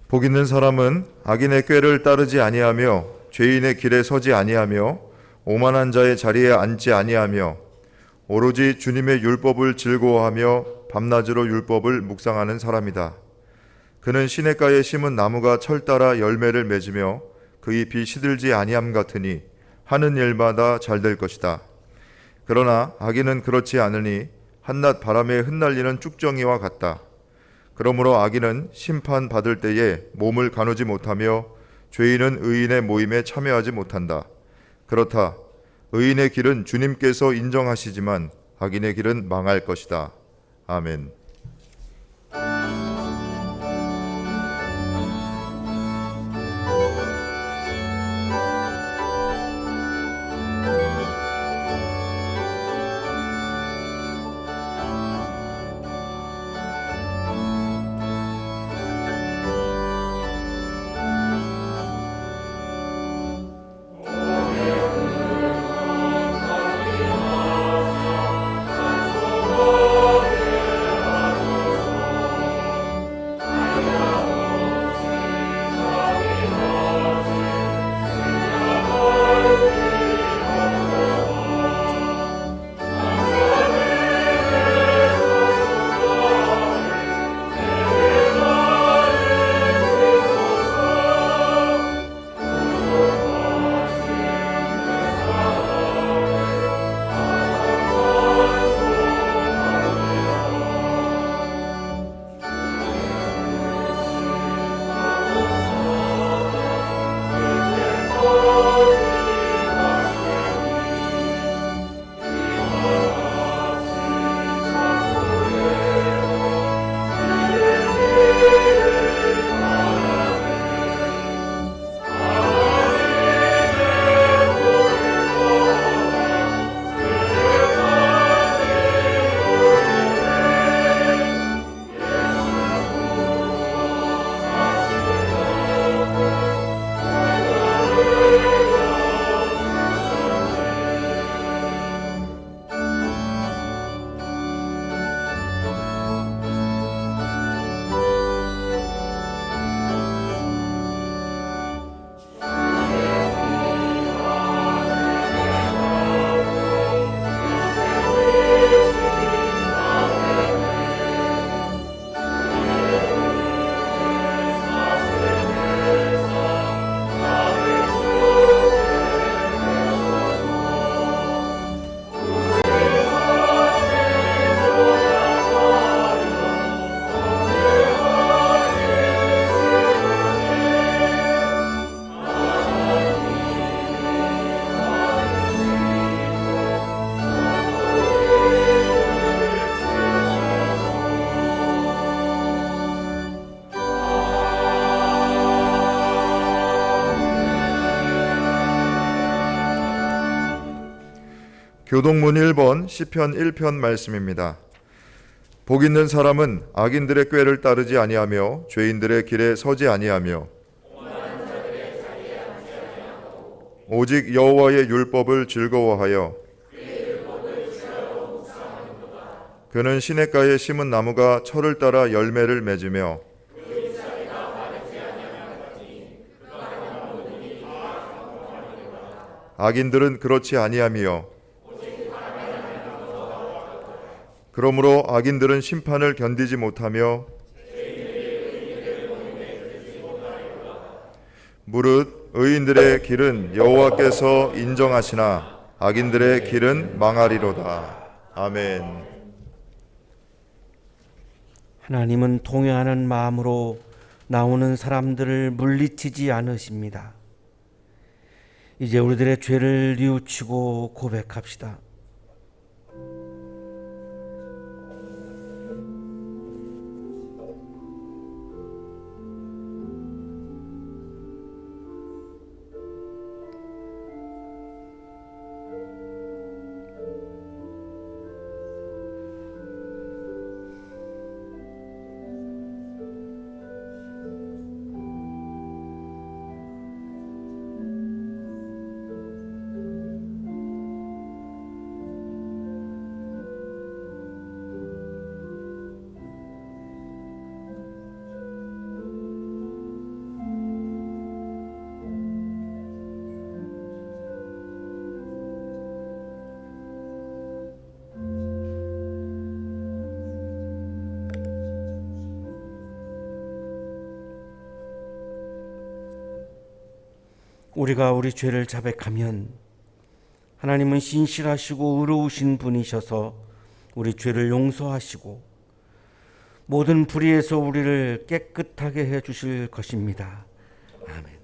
복 있는 사람은 악인의 꾀를 따르지 아니하며 죄인의 길에 서지 아니하며 오만한 자의 자리에 앉지 아니하며 오로지 주님의 율법을 즐거워하며 밤낮으로 율법을 묵상하는 사람이다. 그는 시냇가에 심은 나무가 철 따라 열매를 맺으며 그 잎이 시들지 아니함 같으니 하는 일마다 잘 될 것이다. 그러나 악인은 그렇지 않으니 한낮 바람에 흩날리는 쭉정이와 같다. 그러므로 악인은 심판받을 때에 몸을 가누지 못하며 죄인은 의인의 모임에 참여하지 못한다. 그렇다. 의인의 길은 주님께서 인정하시지만 악인의 길은 망할 것이다. 아멘. 교동문 1번 시편 1편 말씀입니다. 복 있는 사람은 악인들의 꾀를 따르지 아니하며 죄인들의 길에 서지 아니하며 오직 여호와의 율법을 즐거워하여 그는 시냇가에 심은 나무가 철을 따라 열매를 맺으며 악인들은 그렇지 아니하며 그러므로 악인들은 심판을 견디지 못하며 무릇 의인들의 길은 여호와께서 인정하시나 악인들의 길은 망하리로다. 아멘. 하나님은 동요하는 마음으로 나오는 사람들을 물리치지 않으십니다. 이제 우리들의 죄를 뉘우치고 고백합시다. 우리가 우리 죄를 자백하면 하나님은 신실하시고 의로우신 분이셔서 우리 죄를 용서하시고 모든 불의에서 우리를 깨끗하게 해 주실 것입니다. 아멘.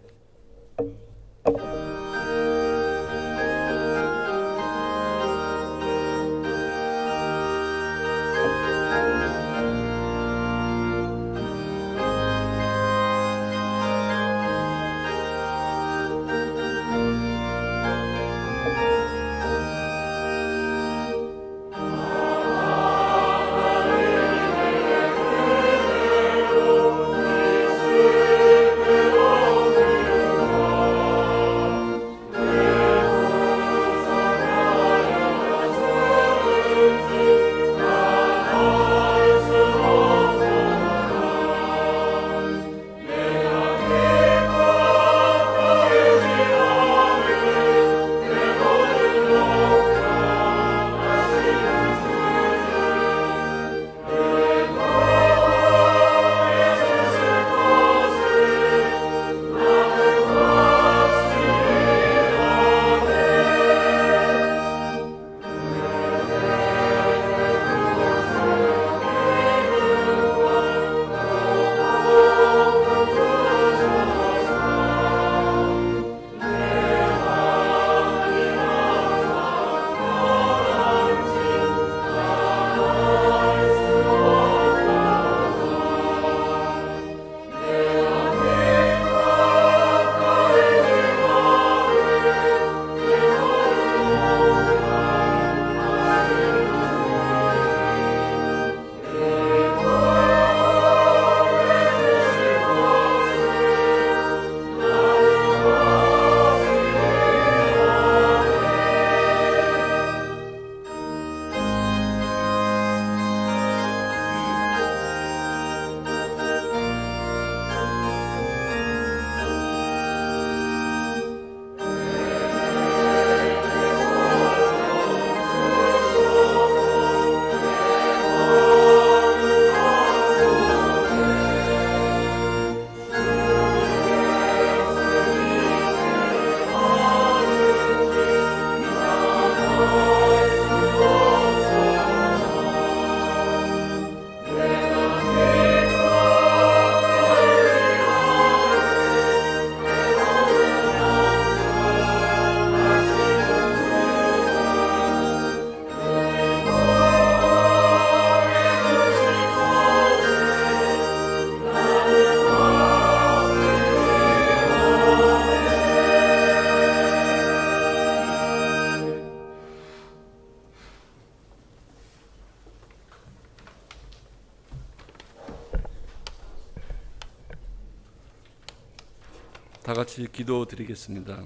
다 같이 기도드리겠습니다.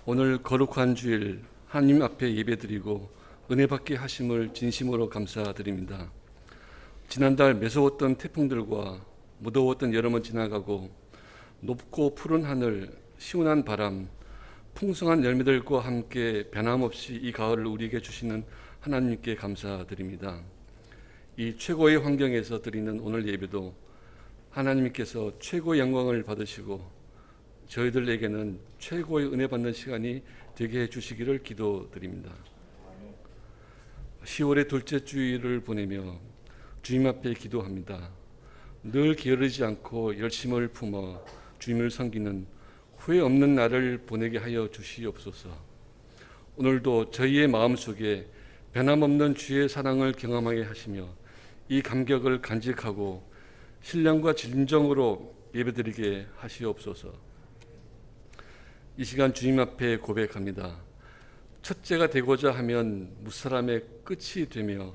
오늘 거룩한 주일 하나님 앞에 예배드리고 은혜 받게 하심을 진심으로 감사드립니다. 지난달 매서웠던 태풍들과 무더웠던 여름은 지나가고 높고 푸른 하늘, 시원한 바람, 풍성한 열매들과 함께 변함없이 이 가을을 우리에게 주시는 하나님께 감사드립니다. 이 최고의 환경에서 드리는 오늘 예배도 하나님께서 최고의 영광을 받으시고 저희들에게는 최고의 은혜 받는 시간이 되게 해주시기를 기도드립니다. 10월의 둘째 주일을 보내며 주님 앞에 기도합니다. 늘 게으르지 않고 열심을 품어 주님을 섬기는 후회 없는 날을 보내게 하여 주시옵소서. 오늘도 저희의 마음속에 변함없는 주의 사랑을 경험하게 하시며 이 감격을 간직하고 신령과 진정으로 예배드리게 하시옵소서. 이 시간 주님 앞에 고백합니다. 첫째가 되고자 하면 무사람의 끝이 되며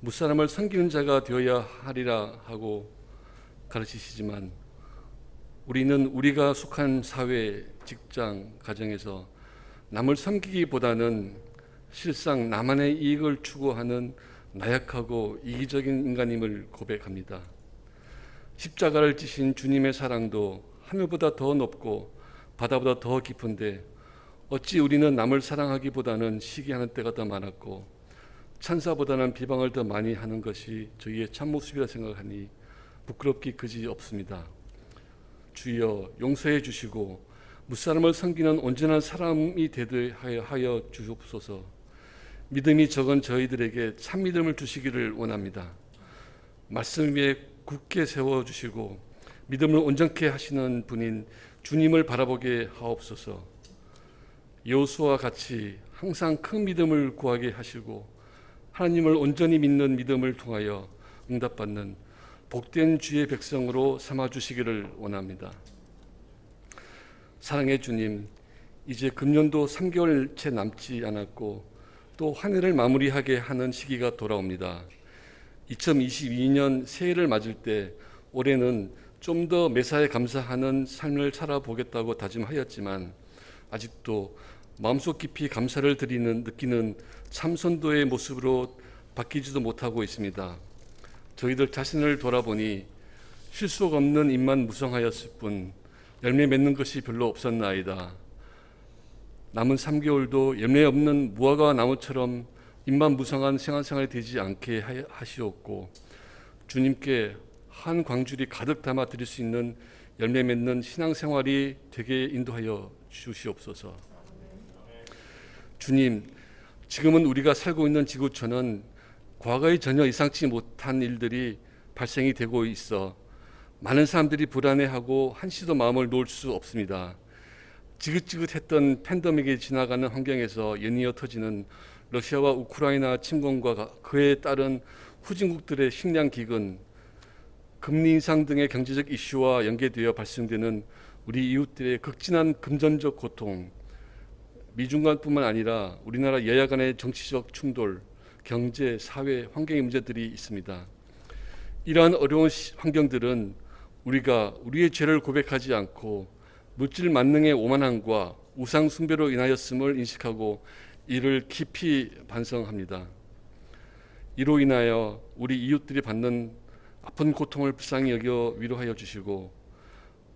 무사람을 섬기는 자가 되어야 하리라 하고 가르치시지만 우리는 우리가 속한 사회, 직장, 가정에서 남을 섬기기보다는 실상 나만의 이익을 추구하는 나약하고 이기적인 인간임을 고백합니다. 십자가를 지신 주님의 사랑도 하늘보다 더 높고 바다보다 더 깊은데 어찌 우리는 남을 사랑하기보다는 시기하는 때가 더 많았고 찬사보다는 비방을 더 많이 하는 것이 저희의 참모습이라 생각하니 부끄럽기 그지 없습니다. 주여 용서해 주시고 무사람을 섬기는 온전한 사람이 되게 하여 주옵소서. 믿음이 적은 저희들에게 참 믿음을 주시기를 원합니다. 말씀 위에 굳게 세워주시고 믿음을 온전케 하시는 분인 주님을 바라보게 하옵소서. 여호수아와 같이 항상 큰 믿음을 구하게 하시고 하나님을 온전히 믿는 믿음을 통하여 응답받는 복된 주의 백성으로 삼아주시기를 원합니다. 사랑의 주님, 이제 금년도 3개월 채 남지 않았고 또 한 해를 마무리하게 하는 시기가 돌아옵니다. 2022년 새해를 맞을 때 올해는 좀 더 매사에 감사하는 삶을 살아보겠다고 다짐하였지만 아직도 마음속 깊이 감사를 느끼는 참선도의 모습으로 바뀌지도 못하고 있습니다. 저희들 자신을 돌아보니 실속 없는 입만 무성하였을 뿐 열매 맺는 것이 별로 없었나이다. 남은 3개월도 열매 없는 무화과 나무처럼 입만 무성한 생활이 되지 않게 하시옵고 주님께 한 광줄이 가득 담아 드릴 수 있는 열매 맺는 신앙생활이 되게 인도하여 주시옵소서. 주님, 지금은 우리가 살고 있는 지구촌은 과거에 전혀 예상치 못한 일들이 발생이 되고 있어 많은 사람들이 불안해하고 한시도 마음을 놓을 수 없습니다. 지긋지긋했던 팬데믹이 지나가는 환경에서 연이어 터지는 러시아와 우크라이나 침공과 그에 따른 후진국들의 식량 기근, 금리 인상 등의 경제적 이슈와 연계되어 발생되는 우리 이웃들의 극진한 금전적 고통, 미중 간뿐만 아니라 우리나라 여야 간의 정치적 충돌, 경제, 사회, 환경의 문제들이 있습니다. 이러한 어려운 환경들은 우리가 우리의 죄를 고백하지 않고 물질 만능의 오만함과 우상 숭배로 인하였음을 인식하고 이를 깊이 반성합니다. 이로 인하여 우리 이웃들이 받는 아픈 고통을 불쌍히 여겨 위로하여 주시고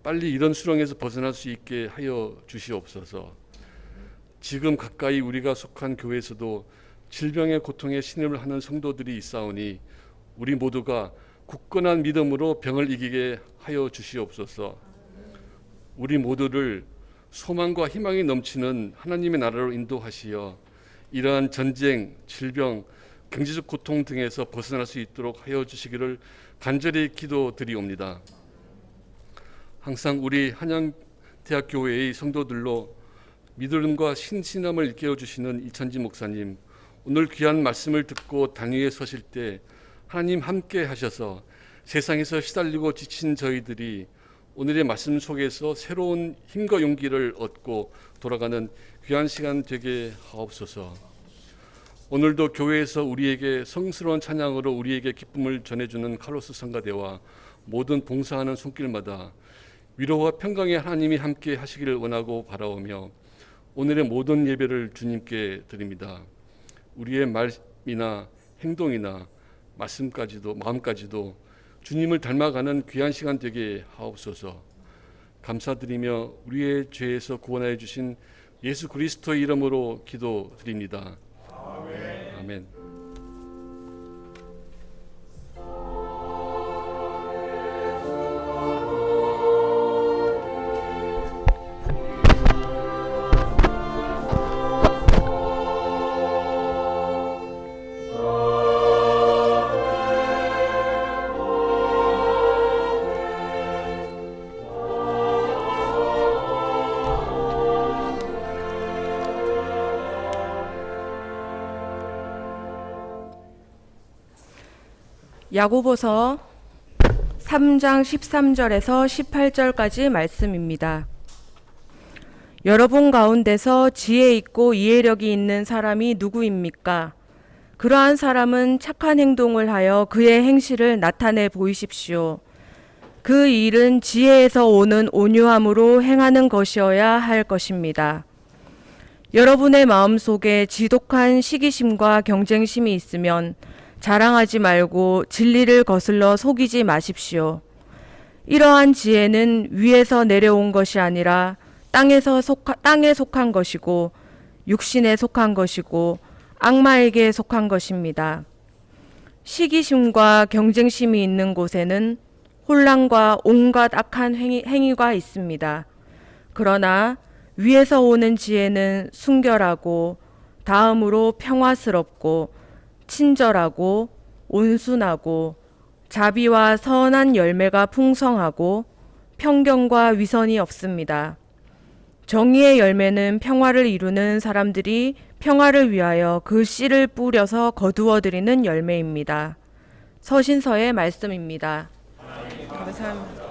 빨리 이런 수렁에서 벗어날 수 있게 하여 주시옵소서. 지금 가까이 우리가 속한 교회에서도 질병의 고통에 신음을 하는 성도들이 있사오니 우리 모두가 굳건한 믿음으로 병을 이기게 하여 주시옵소서. 우리 모두를 소망과 희망이 넘치는 하나님의 나라로 인도하시어 이러한 전쟁, 질병, 경제적 고통 등에서 벗어날 수 있도록 하여 주시기를 간절히 기도드리옵니다. 항상 우리 한양대학교회의 성도들로 믿음과 신실함을 일깨워 주시는 이천지 목사님, 오늘 귀한 말씀을 듣고 당위에 서실 때 하나님 함께 하셔서 세상에서 시달리고 지친 저희들이 오늘의 말씀 속에서 새로운 힘과 용기를 얻고 돌아가는 귀한 시간 되게 하옵소서. 오늘도 교회에서 우리에게 성스러운 찬양으로 우리에게 기쁨을 전해주는 카로스 성가대와 모든 봉사하는 손길마다 위로와 평강의 하나님이 함께 하시기를 원하고 바라오며 오늘의 모든 예배를 주님께 드립니다. 우리의 말이나 행동이나 말씀까지도 마음까지도 주님을 닮아가는 귀한 시간 되게 하옵소서. 감사드리며 우리의 죄에서 구원하여 주신 예수 그리스도의 이름으로 기도드립니다. 아멘. 야고보서 3장 13절에서 18절까지 말씀입니다. 여러분 가운데서 지혜 있고 이해력이 있는 사람이 누구입니까? 그러한 사람은 착한 행동을 하여 그의 행실을 나타내 보이십시오. 그 일은 지혜에서 오는 온유함으로 행하는 것이어야 할 것입니다. 여러분의 마음속에 지독한 시기심과 경쟁심이 있으면 자랑하지 말고 진리를 거슬러 속이지 마십시오. 이러한 지혜는 위에서 내려온 것이 아니라 땅에 속한 것이고 육신에 속한 것이고 악마에게 속한 것입니다. 시기심과 경쟁심이 있는 곳에는 혼란과 온갖 악한 행위가 있습니다. 그러나 위에서 오는 지혜는 순결하고 다음으로 평화스럽고 친절하고 온순하고 자비와 선한 열매가 풍성하고 편견과 위선이 없습니다. 정의의 열매는 평화를 이루는 사람들이 평화를 위하여 그 씨를 뿌려서 거두어들이는 열매입니다. 서신서의 말씀입니다. 감사합니다.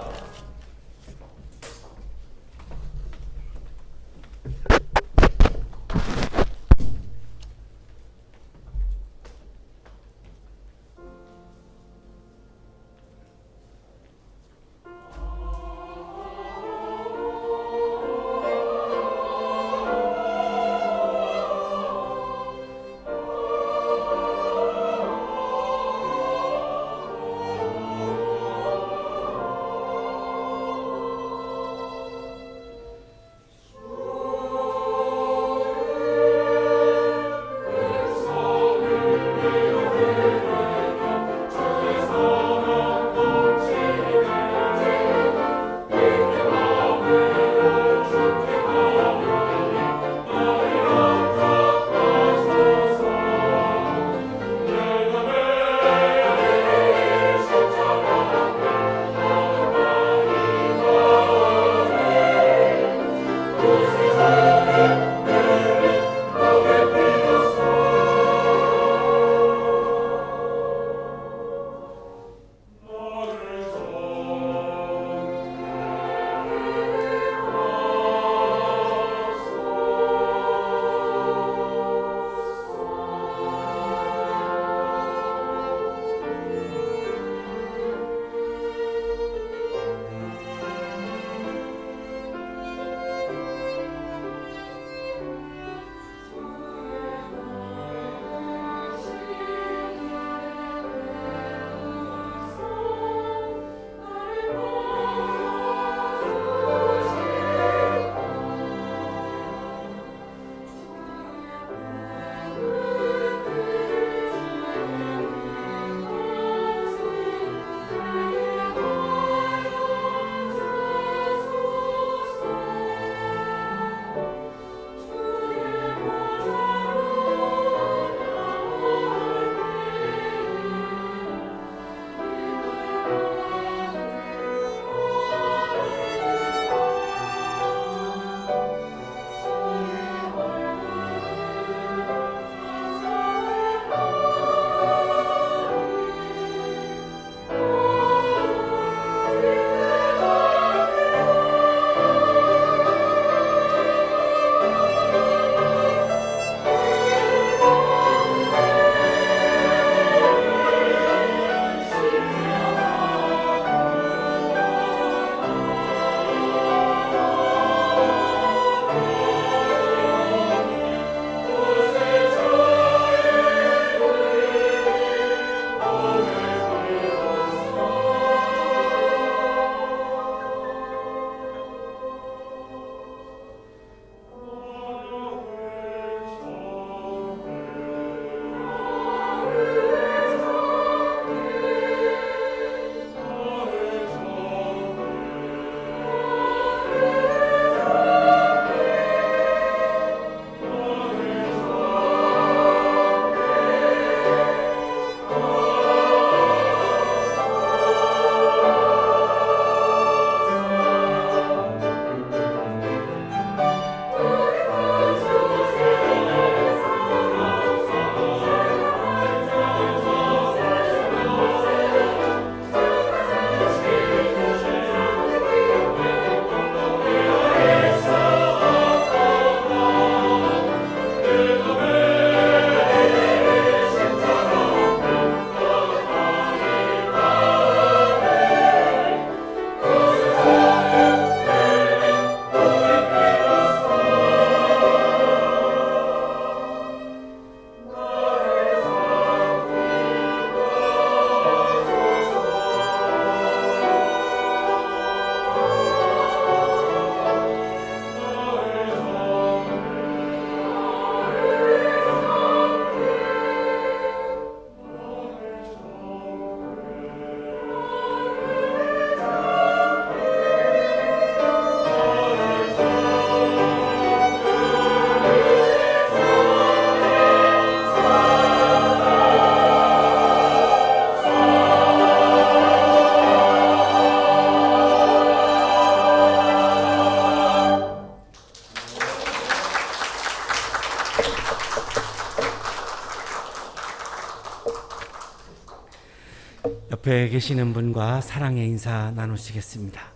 옆에 계시는 분과 사랑의 인사 나누시겠습니다.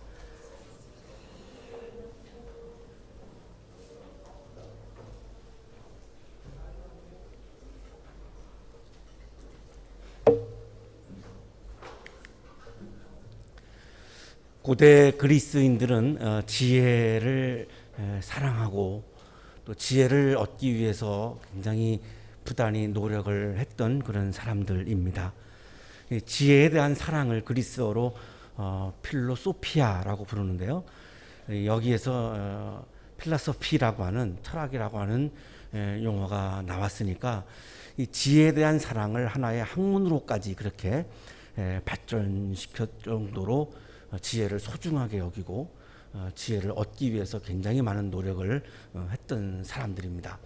고대 그리스인들은 지혜를 사랑하고 또 지혜를 얻기 위해서 굉장히 부단히 노력을 했던 그런 사람들입니다. 지혜에 대한 사랑을 그리스어로 필로소피아라고 부르는데요. 여기에서 필라소피라고 하는 철학이라고 하는 용어가 나왔으니까 이 지혜에 대한 사랑을 하나의 학문으로까지 그렇게 발전시킬 정도로 지혜를 소중하게 여기고 지혜를 얻기 위해서 굉장히 많은 노력을 했던 사람들입니다.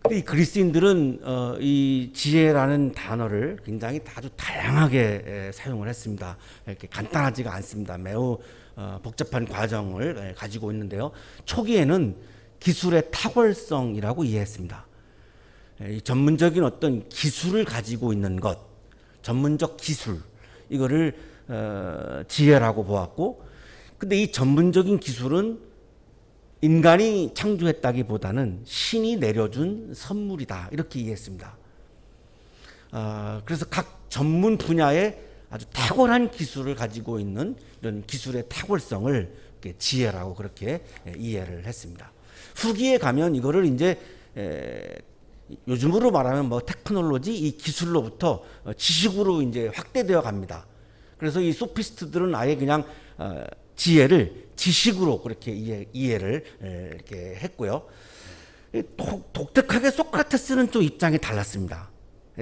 근데 이 그리스인들은 이 지혜라는 단어를 굉장히 아주 다양하게 사용을 했습니다. 이렇게 간단하지가 않습니다. 매우 복잡한 과정을 가지고 있는데요. 초기에는 기술의 탁월성이라고 이해했습니다. 이 전문적인 어떤 기술을 가지고 있는 것, 전문적 기술, 이거를 지혜라고 보았고, 근데 이 전문적인 기술은 인간이 창조했다기보다는 신이 내려준 선물이다, 이렇게 이해했습니다. 그래서 각 전문 분야에 아주 탁월한 기술을 가지고 있는 이런 기술의 탁월성을 지혜라고 그렇게 이해를 했습니다. 후기에 가면 이거를 이제 요즘으로 말하면 뭐 테크놀로지, 이 기술로부터 지식으로 이제 확대되어 갑니다. 그래서 이 소피스트들은 아예 그냥 지혜를 지식으로 그렇게 이해를 이렇게 했고요. 독특하게 소크라테스는 또 입장이 달랐습니다.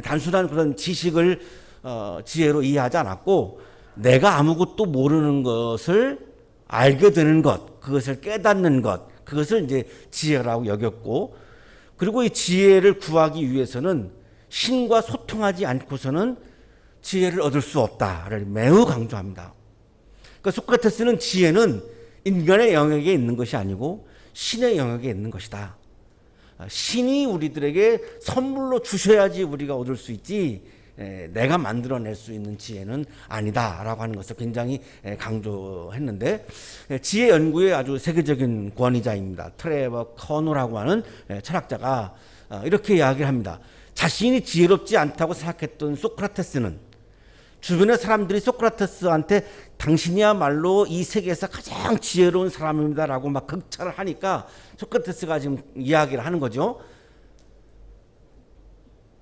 단순한 그런 지식을 지혜로 이해하지 않았고, 내가 아무것도 모르는 것을 알게 되는 것, 그것을 깨닫는 것, 그것을 이제 지혜라고 여겼고, 그리고 이 지혜를 구하기 위해서는 신과 소통하지 않고서는 지혜를 얻을 수 없다를 매우 강조합니다. 그러니까 소크라테스는 지혜는 인간의 영역에 있는 것이 아니고 신의 영역에 있는 것이다. 신이 우리들에게 선물로 주셔야지 우리가 얻을 수 있지, 내가 만들어낼 수 있는 지혜는 아니다라고 하는 것을 굉장히 강조했는데, 지혜 연구의 아주 세계적인 권위자입니다. 트레버 커노라고 하는 철학자가 이렇게 이야기를 합니다. 자신이 지혜롭지 않다고 생각했던 소크라테스는 주변의 사람들이 소크라테스한테 당신이야말로 이 세계에서 가장 지혜로운 사람입니다라고 막 극찬을 하니까 소크라테스가 지금 이야기를 하는 거죠.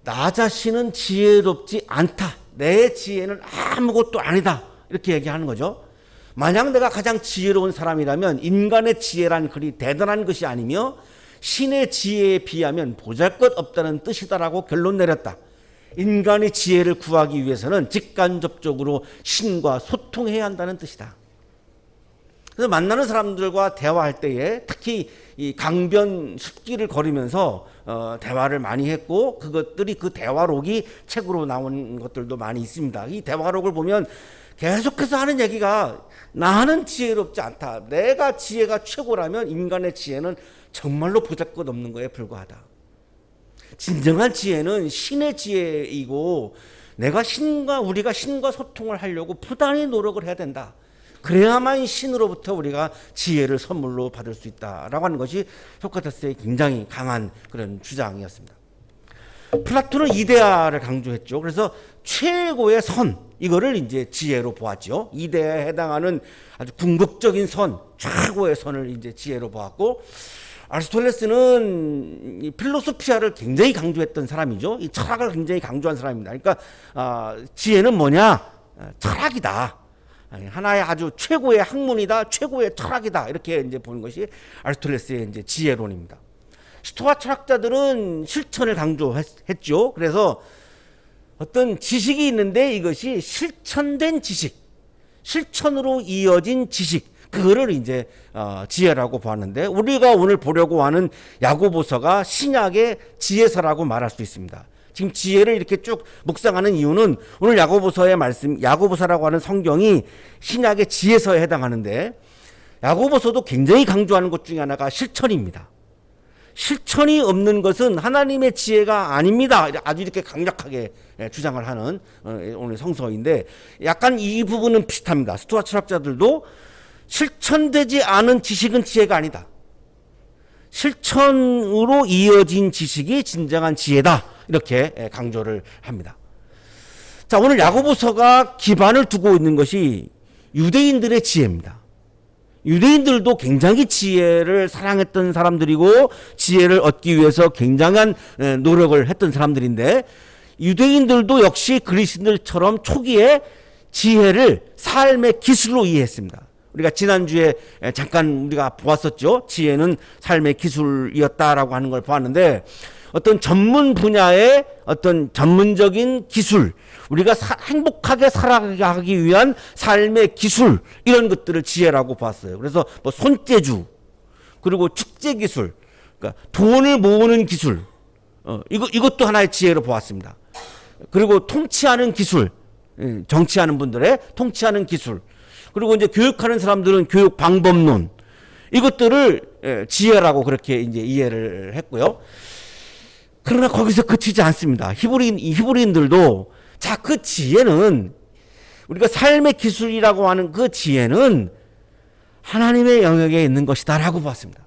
나 자신은 지혜롭지 않다. 내 지혜는 아무것도 아니다. 이렇게 얘기하는 거죠. 만약 내가 가장 지혜로운 사람이라면 인간의 지혜란 그리 대단한 것이 아니며 신의 지혜에 비하면 보잘것없다는 뜻이다라고 결론 내렸다. 인간의 지혜를 구하기 위해서는 직간접적으로 신과 소통해야 한다는 뜻이다. 그래서 만나는 사람들과 대화할 때에 특히 이 강변 숲길을 걸으면서 대화를 많이 했고, 그것들이 그 대화록이 책으로 나온 것들도 많이 있습니다. 이 대화록을 보면 계속해서 하는 얘기가 나는 지혜롭지 않다. 내가 지혜가 최고라면 인간의 지혜는 정말로 보잘것없는 거에 불과하다. 진정한 지혜는 신의 지혜이고 우리가 신과 소통을 하려고 부단히 노력을 해야 된다. 그래야만 신으로부터 우리가 지혜를 선물로 받을 수 있다라고 하는 것이 소크라테스의 굉장히 강한 그런 주장이었습니다. 플라톤은 이데아를 강조했죠. 그래서 최고의 선, 이거를 이제 지혜로 보았죠. 이데아에 해당하는 아주 궁극적인 선, 최고의 선을 이제 지혜로 보았고, 아리스토텔레스는 이 필로소피아를 굉장히 강조했던 사람이죠. 이 철학을 굉장히 강조한 사람입니다. 그러니까 지혜는 뭐냐? 철학이다. 하나의 아주 최고의 학문이다, 최고의 철학이다, 이렇게 이제 보는 것이 아리스토텔레스의 이제 지혜론입니다. 스토아 철학자들은 실천을 강조했죠. 그래서 어떤 지식이 있는데 이것이 실천된 지식, 실천으로 이어진 지식, 그거를 이제 지혜라고 보았는데, 우리가 오늘 보려고 하는 야고보서가 신약의 지혜서라고 말할 수 있습니다. 지금 지혜를 이렇게 쭉 묵상하는 이유는 오늘 야고보서의 말씀, 야고보서라고 하는 성경이 신약의 지혜서에 해당하는데, 야고보서도 굉장히 강조하는 것 중에 하나가 실천입니다. 실천이 없는 것은 하나님의 지혜가 아닙니다. 아주 이렇게 강력하게 주장을 하는 오늘 성서인데 약간 이 부분은 비슷합니다. 스토아 철학자들도 실천되지 않은 지식은 지혜가 아니다. 실천으로 이어진 지식이 진정한 지혜다. 이렇게 강조를 합니다. 자, 오늘 야고보서가 기반을 두고 있는 것이 유대인들의 지혜입니다. 유대인들도 굉장히 지혜를 사랑했던 사람들이고 지혜를 얻기 위해서 굉장한 노력을 했던 사람들인데 유대인들도 역시 그리스도인들처럼 초기에 지혜를 삶의 기술로 이해했습니다. 우리가 지난주에 잠깐 우리가 보았었죠. 지혜는 삶의 기술이었다라고 하는 걸 보았는데 어떤 전문 분야의 어떤 전문적인 기술, 우리가 행복하게 살아가기 위한 삶의 기술, 이런 것들을 지혜라고 봤어요. 그래서 뭐 손재주, 그리고 축제 기술, 그러니까 돈을 모으는 기술, 이것도 하나의 지혜로 보았습니다. 그리고 통치하는 기술, 정치하는 분들의 통치하는 기술, 그리고 이제 교육하는 사람들은 교육 방법론, 이것들을 지혜라고 그렇게 이제 이해를 했고요. 그러나 거기서 그치지 않습니다. 히브리인들도 자, 그 지혜는 우리가 삶의 기술이라고 하는 그 지혜는 하나님의 영역에 있는 것이다라고 봤습니다.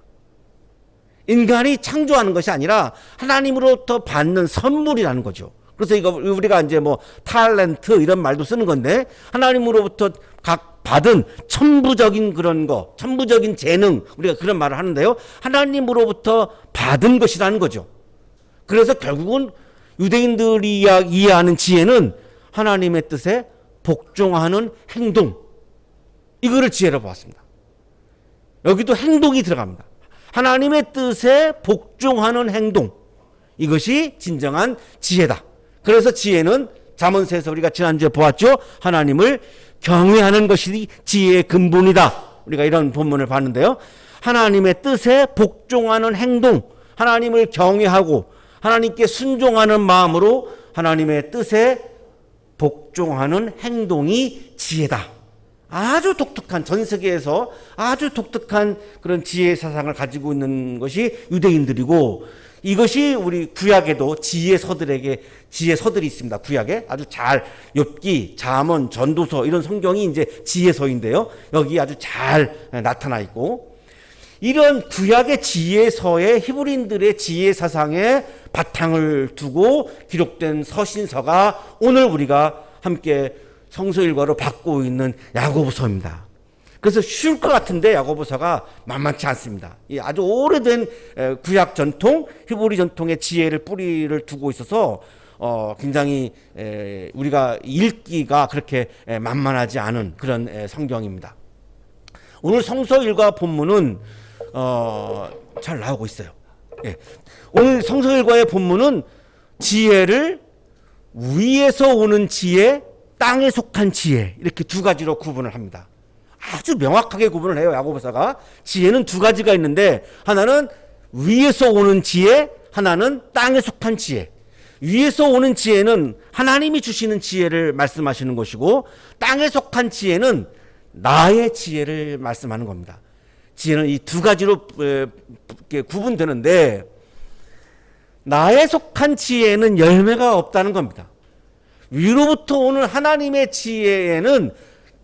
인간이 창조하는 것이 아니라 하나님으로부터 받는 선물이라는 거죠. 그래서 이거 우리가 이제 뭐 탤런트 이런 말도 쓰는 건데 하나님으로부터 각 받은 천부적인 그런 거, 천부적인 재능, 우리가 그런 말을 하는데요. 하나님으로부터 받은 것이라는 거죠. 그래서 결국은 유대인들이 이해하는 지혜는 하나님의 뜻에 복종하는 행동, 이거를 지혜로 보았습니다. 여기도 행동이 들어갑니다. 하나님의 뜻에 복종하는 행동, 이것이 진정한 지혜다. 그래서 지혜는 잠언서에서 우리가 지난주에 보았죠. 하나님을 경외하는 것이 지혜의 근본이다. 우리가 이런 본문을 봤는데요. 하나님의 뜻에 복종하는 행동, 하나님을 경외하고 하나님께 순종하는 마음으로 하나님의 뜻에 복종하는 행동이 지혜다. 아주 독특한, 전 세계에서 아주 독특한 그런 지혜 사상을 가지고 있는 것이 유대인들이고, 이것이 우리 구약에도 지혜서들이 있습니다. 구약에 아주 잘 욥기, 잠언, 전도서 이런 성경이 이제 지혜서인데요. 여기 아주 잘 나타나 있고, 이런 구약의 지혜서에 히브리인들의 지혜 사상에 바탕을 두고 기록된 서신서가 오늘 우리가 함께 성서 일과로 받고 있는 야고보서입니다. 그래서 쉬울 것 같은데 야고보서가 만만치 않습니다. 이 아주 오래된 구약 전통, 히브리 전통의 지혜를 뿌리를 두고 있어서 굉장히 우리가 읽기가 그렇게 만만하지 않은 그런 성경입니다. 오늘 성서 일과 본문은 잘 나오고 있어요. 예. 오늘 성서 일과의 본문은 지혜를 위에서 오는 지혜, 땅에 속한 지혜, 이렇게 두 가지로 구분을 합니다. 아주 명확하게 구분을 해요. 야고보서가. 지혜는 두 가지가 있는데 하나는 위에서 오는 지혜, 하나는 땅에 속한 지혜. 위에서 오는 지혜는 하나님이 주시는 지혜를 말씀하시는 것이고, 땅에 속한 지혜는 나의 지혜를 말씀하는 겁니다. 지혜는 이 두 가지로 구분되는데, 나에 속한 지혜는 열매가 없다는 겁니다. 위로부터 오는 하나님의 지혜에는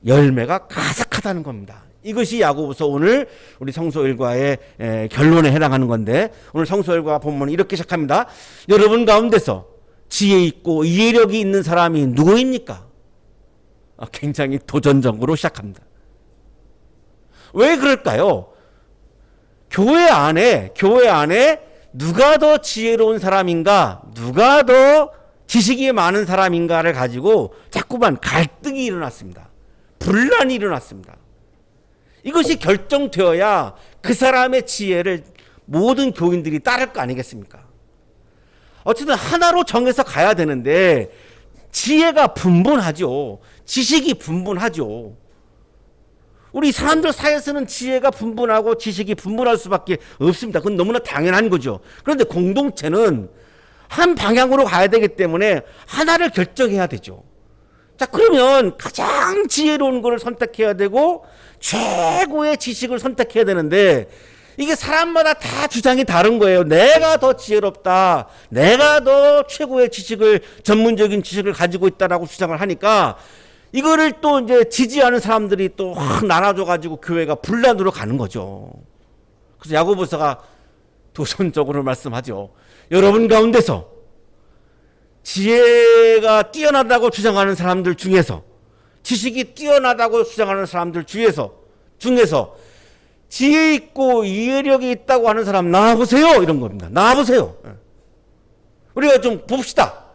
열매가 가득하다는 겁니다. 이것이 야고보서 오늘 우리 성서 일과의 결론에 해당하는 건데, 오늘 성서 일과 본문은 이렇게 시작합니다. 여러분 가운데서 지혜 있고 이해력이 있는 사람이 누구입니까? 굉장히 도전적으로 시작합니다. 왜 그럴까요? 교회 안에 누가 더 지혜로운 사람인가, 누가 더 지식이 많은 사람인가를 가지고 자꾸만 갈등이 일어났습니다. 분란이 일어났습니다. 이것이 결정되어야 그 사람의 지혜를 모든 교인들이 따를 거 아니겠습니까? 어쨌든 하나로 정해서 가야 되는데 지혜가 분분하죠. 지식이 분분하죠. 우리 사람들 사이에서는 지혜가 분분하고 지식이 분분할 수밖에 없습니다. 그건 너무나 당연한 거죠. 그런데 공동체는 한 방향으로 가야 되기 때문에 하나를 결정해야 되죠. 자, 그러면 가장 지혜로운 것을 선택해야 되고 최고의 지식을 선택해야 되는데, 이게 사람마다 다 주장이 다른 거예요. 내가 더 지혜롭다. 내가 더 최고의 지식을, 전문적인 지식을 가지고 있다라고 주장을 하니까 이거를 또 이제 지지하는 사람들이 또 확 나눠줘가지고 교회가 분란으로 가는 거죠. 그래서 야고보서가 도전적으로 말씀하죠. 여러분 가운데서 지혜가 뛰어나다고 주장하는 사람들 중에서, 지식이 뛰어나다고 주장하는 사람들 중에서 지혜 있고 이해력이 있다고 하는 사람 나와보세요. 이런 겁니다. 나와보세요. 우리가 좀 봅시다.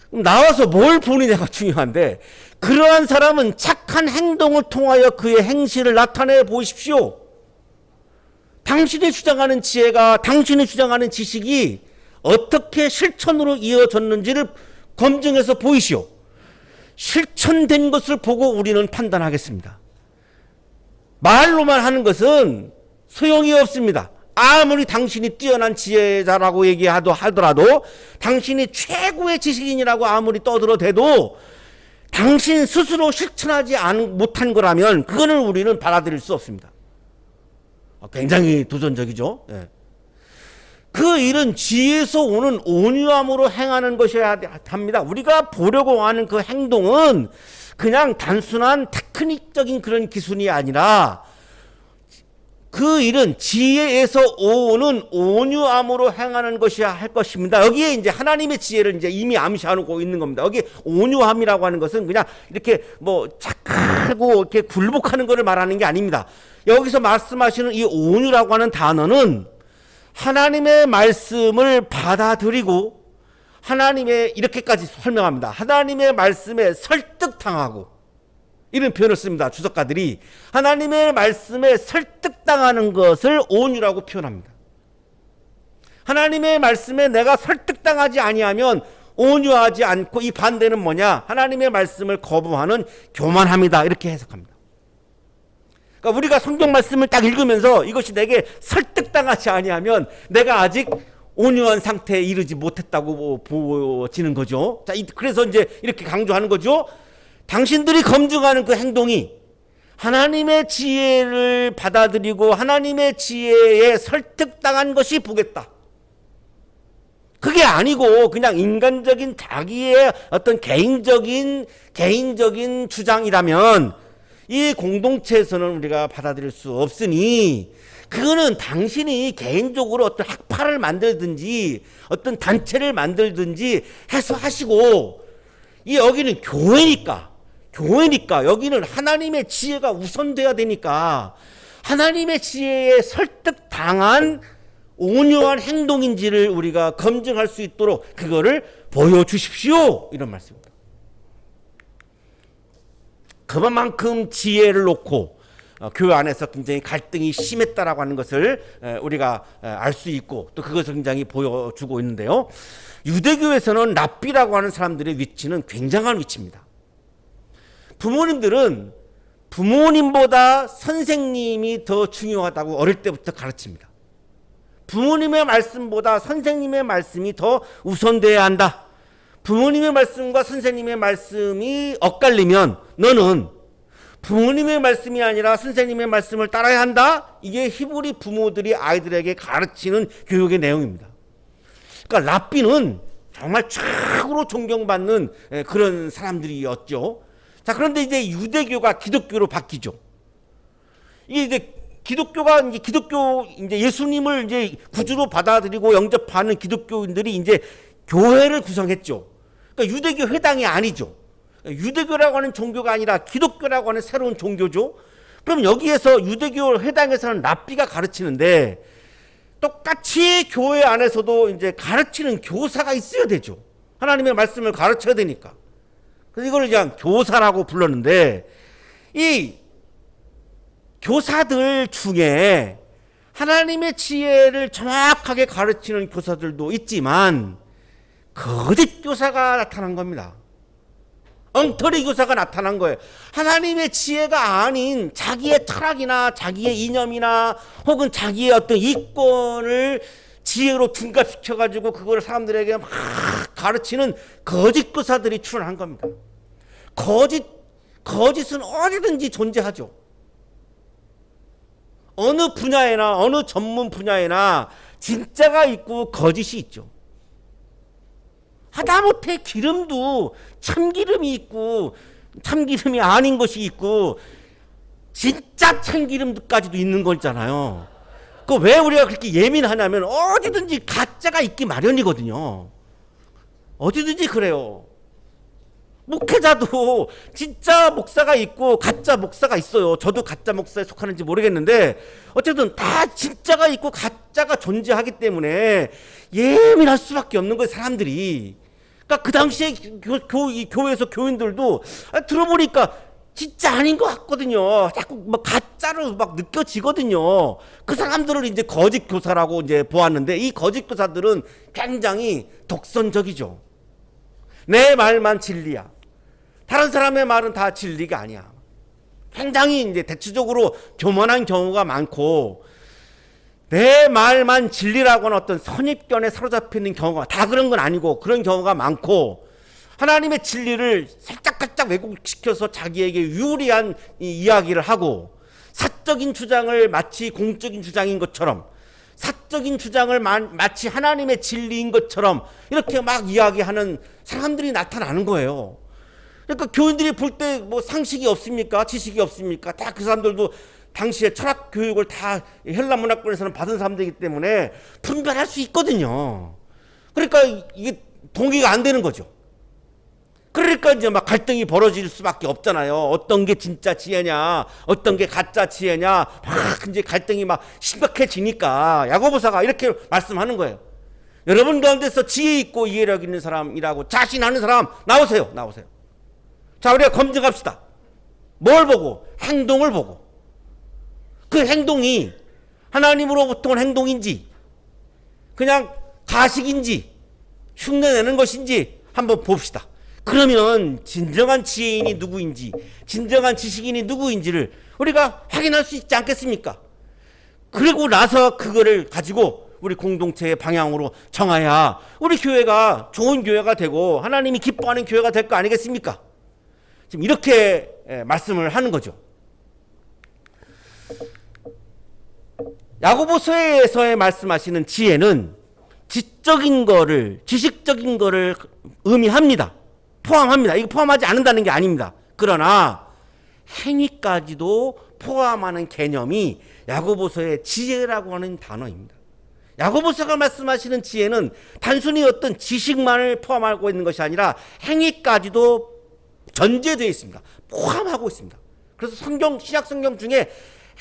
나와서 뭘 보느냐가 중요한데, 그러한 사람은 착한 행동을 통하여 그의 행실을 나타내 보십시오. 당신이 주장하는 지혜가, 당신이 주장하는 지식이 어떻게 실천으로 이어졌는지를 검증해서 보이시오. 실천된 것을 보고 우리는 판단하겠습니다. 말로만 하는 것은 소용이 없습니다. 아무리 당신이 뛰어난 지혜자라고 얘기하더라도, 당신이 최고의 지식인이라고 아무리 떠들어대도 당신 스스로 실천하지 못한 거라면 그거는 우리는 받아들일 수 없습니다. 굉장히 도전적이죠. 예. 그 일은 지혜에서 오는 온유함으로 행하는 것이어야 합니다. 우리가 보려고 하는 그 행동은 그냥 단순한 테크닉적인 그런 기술이 아니라 그 일은 지혜에서 오는 온유함으로 행하는 것이야 할 것입니다. 여기에 이제 하나님의 지혜를 이제 이미 암시하고 있는 겁니다. 여기 온유함이라고 하는 것은 그냥 이렇게 뭐 착하고 이렇게 굴복하는 것을 말하는 게 아닙니다. 여기서 말씀하시는 이 온유라고 하는 단어는 하나님의 말씀을 받아들이고, 하나님의, 이렇게까지 설명합니다. 하나님의 말씀에 설득당하고, 이런 표현을 씁니다. 주석가들이 하나님의 말씀에 설득당하는 것을 온유라고 표현합니다. 하나님의 말씀에 내가 설득당하지 아니하면 온유하지 않고, 이 반대는 뭐냐? 하나님의 말씀을 거부하는 교만함이다. 이렇게 해석합니다. 그러니까 우리가 성경 말씀을 딱 읽으면서 이것이 내게 설득당하지 아니하면 내가 아직 온유한 상태에 이르지 못했다고 보여지는 거죠. 자, 그래서 이제 이렇게 강조하는 거죠. 당신들이 검증하는 그 행동이 하나님의 지혜를 받아들이고 하나님의 지혜에 설득당한 것이 보겠다. 그게 아니고 그냥 인간적인 자기의 어떤 개인적인 주장이라면 이 공동체에서는 우리가 받아들일 수 없으니, 그거는 당신이 개인적으로 어떤 학파를 만들든지 어떤 단체를 만들든지 해서 하시고, 이 여기는 교회니까 여기는 하나님의 지혜가 우선돼야 되니까 하나님의 지혜에 설득당한 온유한 행동인지를 우리가 검증할 수 있도록 그거를 보여주십시오. 이런 말씀입니다. 그만큼 지혜를 놓고 교회 안에서 굉장히 갈등이 심했다라고 하는 것을 우리가 알 수 있고, 또 그것을 굉장히 보여주고 있는데요. 유대교에서는 랍비라고 하는 사람들의 위치는 굉장한 위치입니다. 부모님들은 부모님보다 선생님이 더 중요하다고 어릴 때부터 가르칩니다. 부모님의 말씀보다 선생님의 말씀이 더 우선돼야 한다. 부모님의 말씀과 선생님의 말씀이 엇갈리면 너는 부모님의 말씀이 아니라 선생님의 말씀을 따라야 한다. 이게 히브리 부모들이 아이들에게 가르치는 교육의 내용입니다. 그러니까 랍비는 정말 최고로 존경받는 그런 사람들이었죠. 자, 그런데 이제 유대교가 기독교로 바뀌죠. 이게 이제 기독교가 이제 예수님을 이제 구주로 받아들이고 영접하는 기독교인들이 이제 교회를 구성했죠. 그러니까 유대교 회당이 아니죠. 유대교라고 하는 종교가 아니라 기독교라고 하는 새로운 종교죠. 그럼 여기에서 유대교 회당에서는 랍비가 가르치는데, 똑같이 교회 안에서도 이제 가르치는 교사가 있어야 되죠. 하나님의 말씀을 가르쳐야 되니까. 그래서 이걸 그냥 교사라고 불렀는데, 이 교사들 중에 하나님의 지혜를 정확하게 가르치는 교사들도 있지만 거짓 교사가 나타난 겁니다. 엉터리 교사가 나타난 거예요. 하나님의 지혜가 아닌 자기의 철학이나 자기의 이념이나 혹은 자기의 어떤 이권을 지혜로 둔갑시켜가지고 그걸 사람들에게 막 가르치는 거짓 교사들이 출현한 겁니다. 거짓은 어디든지 존재하죠. 어느 분야에나 어느 전문 분야에나 진짜가 있고 거짓이 있죠. 하다못해 기름도 참기름이 있고 참기름이 아닌 것이 있고 진짜 참기름까지도 있는 거잖아요. 그 왜 우리가 그렇게 예민하냐면 어디든지 가짜가 있기 마련이거든요. 어디든지 그래요. 목회자도 진짜 목사가 있고 가짜 목사가 있어요. 저도 가짜 목사에 속하는지 모르겠는데 어쨌든 다 진짜가 있고 가짜가 존재하기 때문에 예민할 수밖에 없는 거예요, 사람들이. 그러니까 그 당시에 이 교회에서 교인들도 들어보니까 진짜 아닌 것 같거든요. 자꾸 막 가짜로 막 느껴지거든요. 그 사람들을 이제 거짓 교사라고 이제 보았는데 이 거짓 교사들은 굉장히 독선적이죠. 내 말만 진리야. 다른 사람의 말은 다 진리가 아니야. 굉장히 이제 대체적으로 교만한 경우가 많고 내 말만 진리라고 하는 어떤 선입견에 사로잡혀 있는 경우가 다 그런 건 아니고 그런 경우가 많고 하나님의 진리를 살짝살짝 왜곡시켜서 자기에게 유리한 이야기를 하고 사적인 주장을 마치 공적인 주장인 것처럼 사적인 주장을 마치 하나님의 진리인 것처럼 이렇게 막 이야기하는 사람들이 나타나는 거예요. 그러니까 교인들이 볼 때 뭐 상식이 없습니까? 지식이 없습니까? 다 그 사람들도 당시에 철학 교육을 다 헬라 문화권에서는 받은 사람들이기 때문에 분별할 수 있거든요. 그러니까 이게 동의가 안 되는 거죠. 그러니까 이제 막 갈등이 벌어질 수밖에 없잖아요. 어떤 게 진짜 지혜냐, 어떤 게 가짜 지혜냐, 막 이제 갈등이 막 심각해지니까 야고보서가 이렇게 말씀하는 거예요. 여러분 가운데서 지혜 있고 이해력 있는 사람이라고 자신하는 사람 나오세요, 나오세요. 자, 우리가 검증합시다. 뭘 보고? 행동을 보고. 그 행동이 하나님으로부터 온 행동인지, 그냥 가식인지, 흉내내는 것인지 한번 봅시다. 그러면 진정한 지혜인이 누구인지, 진정한 지식인이 누구인지를 우리가 확인할 수 있지 않겠습니까? 그리고 나서 그거를 가지고 우리 공동체의 방향으로 정해야 우리 교회가 좋은 교회가 되고 하나님이 기뻐하는 교회가 될 거 아니겠습니까? 지금 이렇게 말씀을 하는 거죠. 야고보서에서의 말씀하시는 지혜는 지적인 거를, 지식적인 거를 의미합니다. 포함합니다. 이거 포함하지 않는다는 게 아닙니다. 그러나 행위까지도 포함하는 개념이 야고보서의 지혜라고 하는 단어입니다. 야고보서가 말씀하시는 지혜는 단순히 어떤 지식만을 포함하고 있는 것이 아니라 행위까지도 전제되어 있습니다. 포함하고 있습니다. 그래서 신약 성경 중에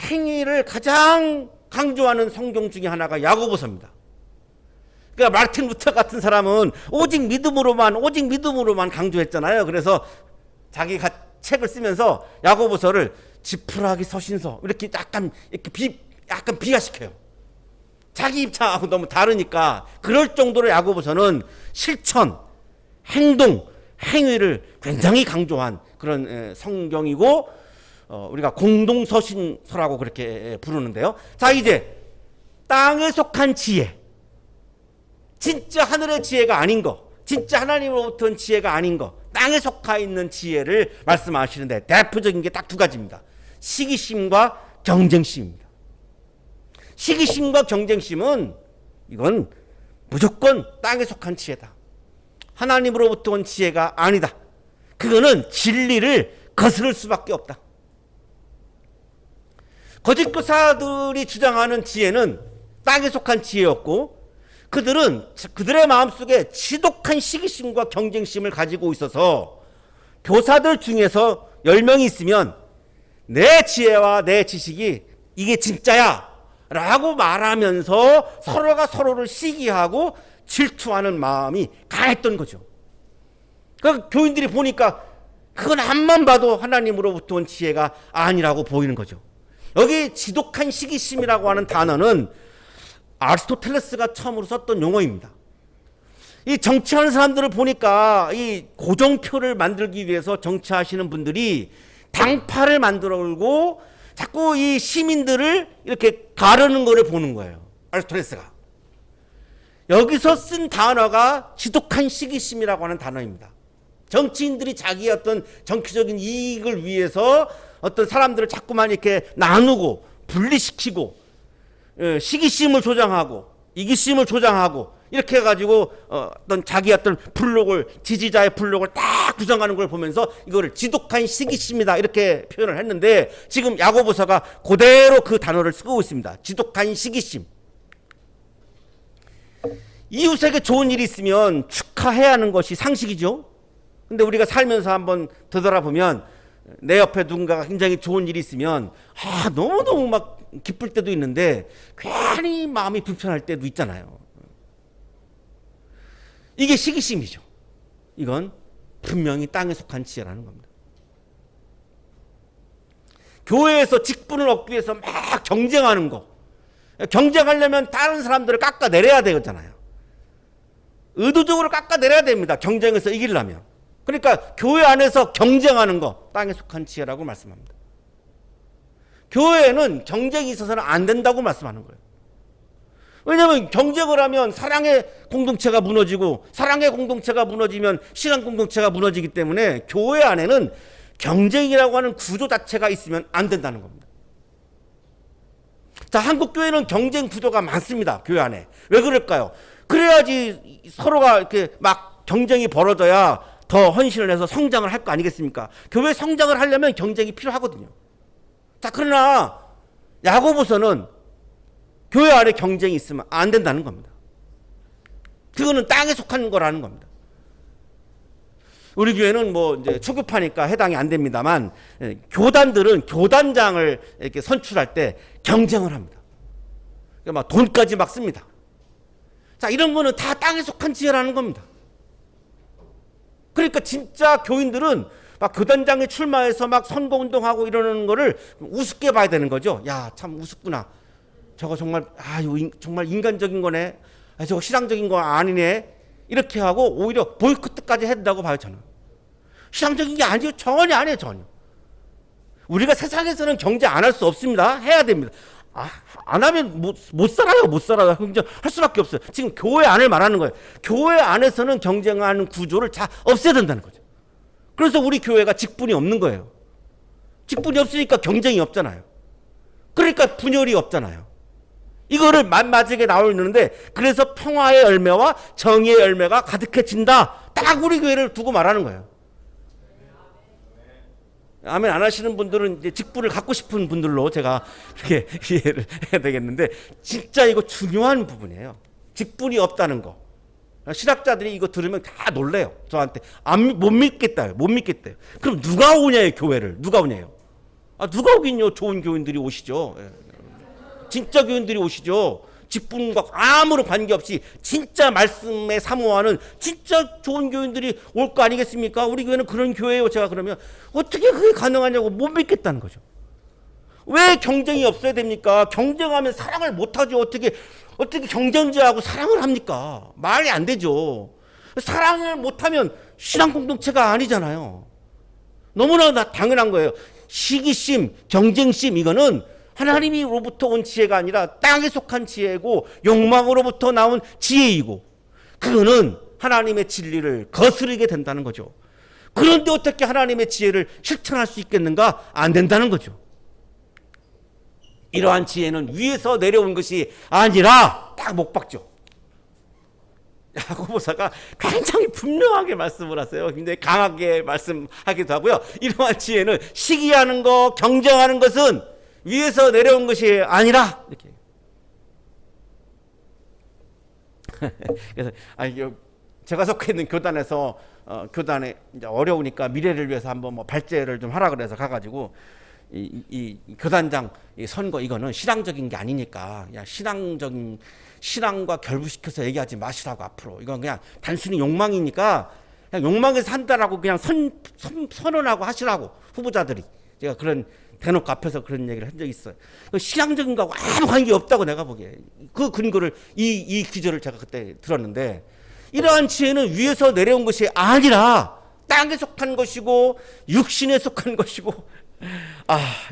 행위를 가장 강조하는 성경 중에 하나가 야고보서입니다. 그러니까 마르틴 루터 같은 사람은 오직 믿음으로만 강조했잖아요. 그래서 자기가 책을 쓰면서 야고보서를 지푸라기 서신서 이렇게 약간 비하시켜요. 자기 입장하고 너무 다르니까 그럴 정도로 야고보서는 실천, 행동, 행위를 굉장히 강조한 그런 성경이고 우리가 공동서신서라고 그렇게 부르는데요. 자, 이제 땅에 속한 지혜, 진짜 하늘의 지혜가 아닌 거, 진짜 하나님으로부터 온 지혜가 아닌 거, 땅에 속하 있는 지혜를 말씀하시는데 대표적인 게 딱 두 가지입니다. 시기심과 경쟁심입니다. 시기심과 경쟁심은 이건 무조건 땅에 속한 지혜다. 하나님으로부터 온 지혜가 아니다. 그거는 진리를 거스를 수밖에 없다. 거짓 교사들이 주장하는 지혜는 땅에 속한 지혜였고 그들은 그들의 마음속에 지독한 시기심과 경쟁심을 가지고 있어서 교사들 중에서 10명이 있으면 내 지혜와 내 지식이 이게 진짜야 라고 말하면서 서로가 서로를 시기하고 질투하는 마음이 강했던 거죠. 그러니까 교인들이 보니까 그건 앞만 봐도 하나님으로부터 온 지혜가 아니라고 보이는 거죠. 여기 지독한 시기심이라고 하는 단어는 아리스토텔레스가 처음으로 썼던 용어입니다. 이 정치하는 사람들을 보니까 이 고정표를 만들기 위해서 정치하시는 분들이 당파를 만들고 자꾸 이 시민들을 이렇게 가르는 거를 보는 거예요. 아리스토텔레스가. 여기서 쓴 단어가 지독한 시기심이라고 하는 단어입니다. 정치인들이 자기의 어떤 정치적인 이익을 위해서 어떤 사람들을 자꾸만 이렇게 나누고 분리시키고 시기심을 조장하고 이기심을 조장하고 이렇게 해가지고 어떤 자기 어떤 블록을 지지자의 블록을 딱 구성하는 걸 보면서 이거를 지독한 시기심이다 이렇게 표현을 했는데 지금 야고보서가 그대로 그 단어를 쓰고 있습니다. 지독한 시기심. 이웃에게 좋은 일이 있으면 축하해야 하는 것이 상식이죠. 근데 우리가 살면서 한번 되돌아보면 내 옆에 누군가가 굉장히 좋은 일이 있으면 너무너무 막 기쁠 때도 있는데 괜히 마음이 불편할 때도 있잖아요. 이게 시기심이죠. 이건 분명히 땅에 속한 지혜라는 겁니다. 교회에서 직분을 얻기 위해서 막 경쟁하는 거. 경쟁하려면 다른 사람들을 깎아내려야 되잖아요. 의도적으로 깎아내려야 됩니다. 경쟁에서 이기려면. 그러니까 교회 안에서 경쟁하는 거 땅에 속한 지혜라고 말씀합니다. 교회에는 경쟁이 있어서는 안 된다고 말씀하는 거예요. 왜냐하면 경쟁을 하면 사랑의 공동체가 무너지고 사랑의 공동체가 무너지면 신앙 공동체가 무너지기 때문에 교회 안에는 경쟁이라고 하는 구조 자체가 있으면 안 된다는 겁니다. 자, 한국 교회는 경쟁 구조가 많습니다. 교회 안에. 왜 그럴까요? 그래야지 서로가 이렇게 막 경쟁이 벌어져야 더 헌신을 해서 성장을 할 거 아니겠습니까? 교회 성장을 하려면 경쟁이 필요하거든요. 자, 그러나 야고보서는 교회 안에 경쟁이 있으면 안 된다는 겁니다. 그거는 땅에 속한 거라는 겁니다. 우리 교회는 뭐 이제 초급하니까 해당이 안 됩니다만 교단들은 교단장을 이렇게 선출할 때 경쟁을 합니다. 그러니까 막 돈까지 막 씁니다. 자, 이런 거는 다 땅에 속한 지혜라는 겁니다. 그러니까 진짜 교인들은 막 교단장에 출마해서 막 선거운동하고 이러는 거를 우습게 봐야 되는 거죠. 야, 참 우습구나. 저거 정말 이거 정말 인간적인 거네. 저거 신앙적인 거 아니네. 이렇게 하고 오히려 보이콧까지 한다고 봐요. 저는 신앙적인 게 아니에요. 전혀 아니에요. 전혀. 우리가 세상에서는 경쟁 안 할 수 없습니다. 해야 됩니다. 안 하면 못 살아요. 못 살아요. 경쟁할 수밖에 없어요. 지금 교회 안을 말하는 거예요. 교회 안에서는 경쟁하는 구조를 다 없애야 된다는 거죠. 그래서 우리 교회가 직분이 없는 거예요. 직분이 없으니까 경쟁이 없잖아요. 그러니까 분열이 없잖아요. 이거를 만마지게 나오는데 그래서 평화의 열매와 정의의 열매가 가득해진다. 딱 우리 교회를 두고 말하는 거예요. 아멘 안 하시는 분들은 이제 직분을 갖고 싶은 분들로 제가 이렇게 이해를 해야 되겠는데 진짜 이거 중요한 부분이에요. 직분이 없다는 거. 신학자들이 이거 들으면 다 놀래요. 저한테 못 믿겠다요. 못 믿겠대요. 그럼 누가 오냐요, 교회를. 누가 오냐요. 누가 오긴요. 좋은 교인들이 오시죠. 진짜 교인들이 오시죠. 직분과 아무런 관계없이 진짜 말씀에 사모하는 진짜 좋은 교인들이 올 거 아니겠습니까? 우리 교회는 그런 교회예요. 제가 그러면 어떻게 그게 가능하냐고 못 믿겠다는 거죠. 왜 경쟁이 없어야 됩니까? 경쟁하면 사랑을 못하죠. 어떻게 경쟁자하고 사랑을 합니까? 말이 안 되죠. 사랑을 못하면 신앙 공동체가 아니잖아요. 너무나 당연한 거예요. 시기심, 경쟁심 이거는 하나님으로부터 온 지혜가 아니라 땅에 속한 지혜고 욕망으로부터 나온 지혜이고 그거는 하나님의 진리를 거스르게 된다는 거죠. 그런데 어떻게 하나님의 지혜를 실천할 수 있겠는가? 안 된다는 거죠. 이러한 지혜는 위에서 내려온 것이 아니라 딱 못 박죠. 야고보서가 굉장히 분명하게 말씀을 하세요. 굉장히 강하게 말씀하기도 하고요. 이러한 지혜는 시기하는 거, 경쟁하는 것은 위에서 내려온 것이 아니라 이렇게. 그래서 제가 속해 있는 교단에서 교단에 이제 어려우니까 미래를 위해서 한번 뭐 발제를 좀 하라 그래서 가가지고 이 교단장 선거 이거는 신앙적인 게 아니니까 야 신앙과 결부시켜서 얘기하지 마시라고 앞으로 이건 그냥 단순히 욕망이니까 그냥 욕망에서 한다라고 그냥 선언하고 하시라고 후보자들이 제가 그런 대놓고 앞에서 그런 얘기를 한 적이 있어요. 신앙적인 거하고 아무 관계 없다고 내가 보기에 그 근거를 이 기절을 제가 그때 들었는데 이러한 지혜는 위에서 내려온 것이 아니라 땅에 속한 것이고 육신에 속한 것이고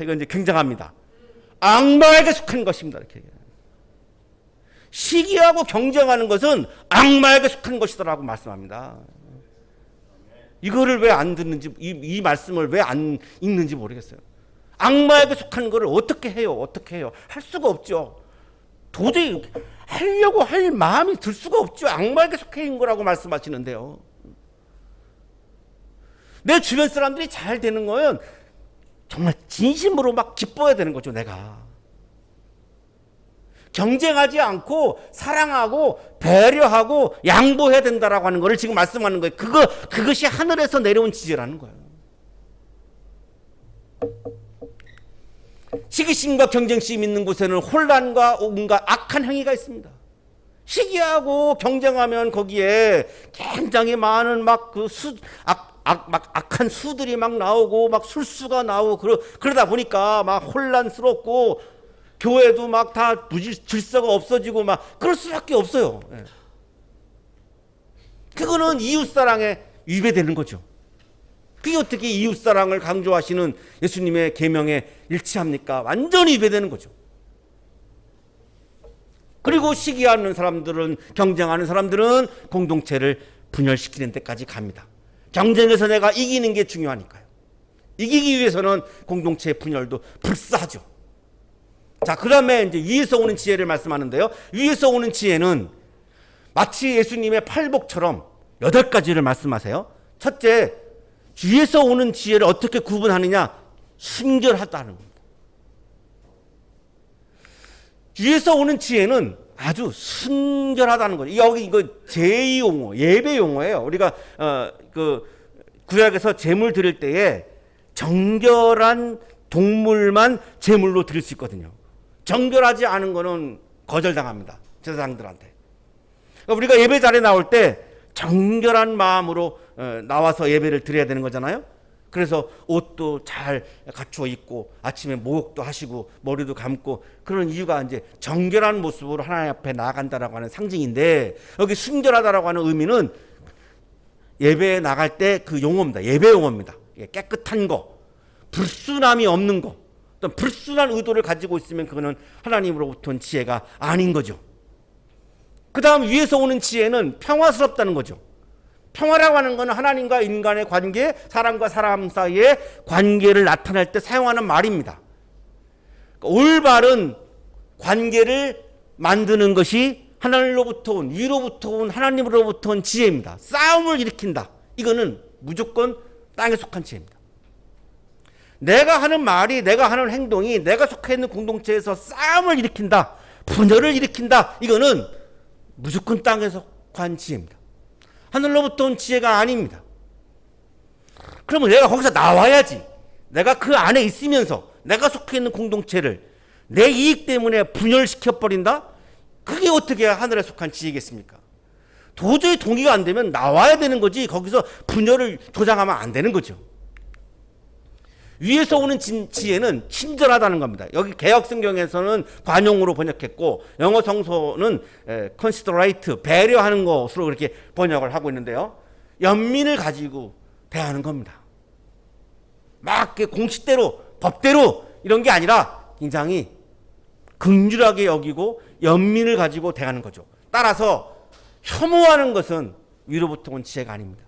이건 이제 굉장합니다. 악마에게 속한 것입니다. 이렇게 시기하고 경쟁하는 것은 악마에게 속한 것이다라고 말씀합니다. 이거를 왜 안 듣는지 이 말씀을 왜 안 읽는지 모르겠어요. 악마에게 속한 것을 어떻게 해요? 어떻게 해요? 할 수가 없죠. 도저히 하려고 할 마음이 들 수가 없죠. 악마에게 속해 있는 거라고 말씀하시는데요. 내 주변 사람들이 잘 되는 거는 정말 진심으로 막 기뻐야 되는 거죠, 내가. 경쟁하지 않고 사랑하고 배려하고 양보해야 된다라고 하는 것을 지금 말씀하는 거예요. 그것이 하늘에서 내려온 지혜라는 거예요. 시기심과 경쟁심 있는 곳에는 혼란과 온갖 악한 행위가 있습니다. 시기하고 경쟁하면 거기에 굉장히 많은 막 악한 수들이 막 나오고 막 술수가 나오고 그러다 보니까 막 혼란스럽고 교회도 막 다 질서가 없어지고 막 그럴 수밖에 없어요. 그거는 이웃사랑에 위배되는 거죠. 그게 어떻게 이웃사랑을 강조하시는 예수님의 계명에 일치합니까? 완전히 위배되는 거죠. 그리고 시기하는 사람들은, 경쟁하는 사람들은 공동체를 분열시키는 데까지 갑니다. 경쟁에서 내가 이기는 게 중요하니까요. 이기기 위해서는 공동체의 분열도 불사하죠. 자, 그 다음에 이제 위에서 오는 지혜를 말씀하는데요. 위에서 오는 지혜는 마치 예수님의 팔복처럼 8가지를 말씀하세요. 첫째, 위에서 오는 지혜를 어떻게 구분하느냐? 순결하다는 겁니다. 위에서 오는 지혜는 아주 순결하다는 거죠. 여기 이거 제2 용어, 예배 용어예요. 우리가 구약에서 제물 드릴 때에 정결한 동물만 제물로 드릴 수 있거든요. 정결하지 않은 거는 거절당합니다, 제사장들한테. 그러니까 우리가 예배 자리에 나올 때 정결한 마음으로 나와서 예배를 드려야 되는 거잖아요. 그래서 옷도 잘 갖추어 입고 아침에 목욕도 하시고 머리도 감고, 그런 이유가 이제 정결한 모습으로 하나님 앞에 나아간다라고 하는 상징인데, 여기 순결하다라고 하는 의미는 예배에 나갈 때 그 용어입니다. 예배 용어입니다. 깨끗한 거, 불순함이 없는 거, 어떤 불순한 의도를 가지고 있으면 그거는 하나님으로부터 온 지혜가 아닌 거죠. 그 다음 위에서 오는 지혜는 평화스럽다는 거죠. 평화라고 하는 것은 하나님과 인간의 관계, 사람과 사람 사이의 관계를 나타낼 때 사용하는 말입니다. 올바른 관계를 만드는 것이 하나님으로부터 온, 위로부터 온, 하나님으로부터 온 지혜입니다. 싸움을 일으킨다, 이거는 무조건 땅에 속한 지혜입니다. 내가 하는 말이, 내가 하는 행동이 내가 속해 있는 공동체에서 싸움을 일으킨다, 분열을 일으킨다, 이거는 무조건 땅에 속한 지혜입니다. 하늘로부터 온 지혜가 아닙니다. 그러면 내가 거기서 나와야지. 내가 그 안에 있으면서 내가 속해 있는 공동체를 내 이익 때문에 분열시켜버린다? 그게 어떻게 하늘에 속한 지혜겠습니까? 도저히 동의가 안 되면 나와야 되는 거지, 거기서 분열을 조장하면 안 되는 거죠. 위에서 오는 지혜는 친절하다는 겁니다. 여기 개역성경에서는 관용으로 번역했고, 영어 성서는 considerate, 배려하는 것으로 그렇게 번역을 하고 있는데요. 연민을 가지고 대하는 겁니다. 막 공식대로, 법대로 이런 게 아니라 굉장히 긍휼하게 여기고 연민을 가지고 대하는 거죠. 따라서 혐오하는 것은 위로부터 온 지혜가 아닙니다.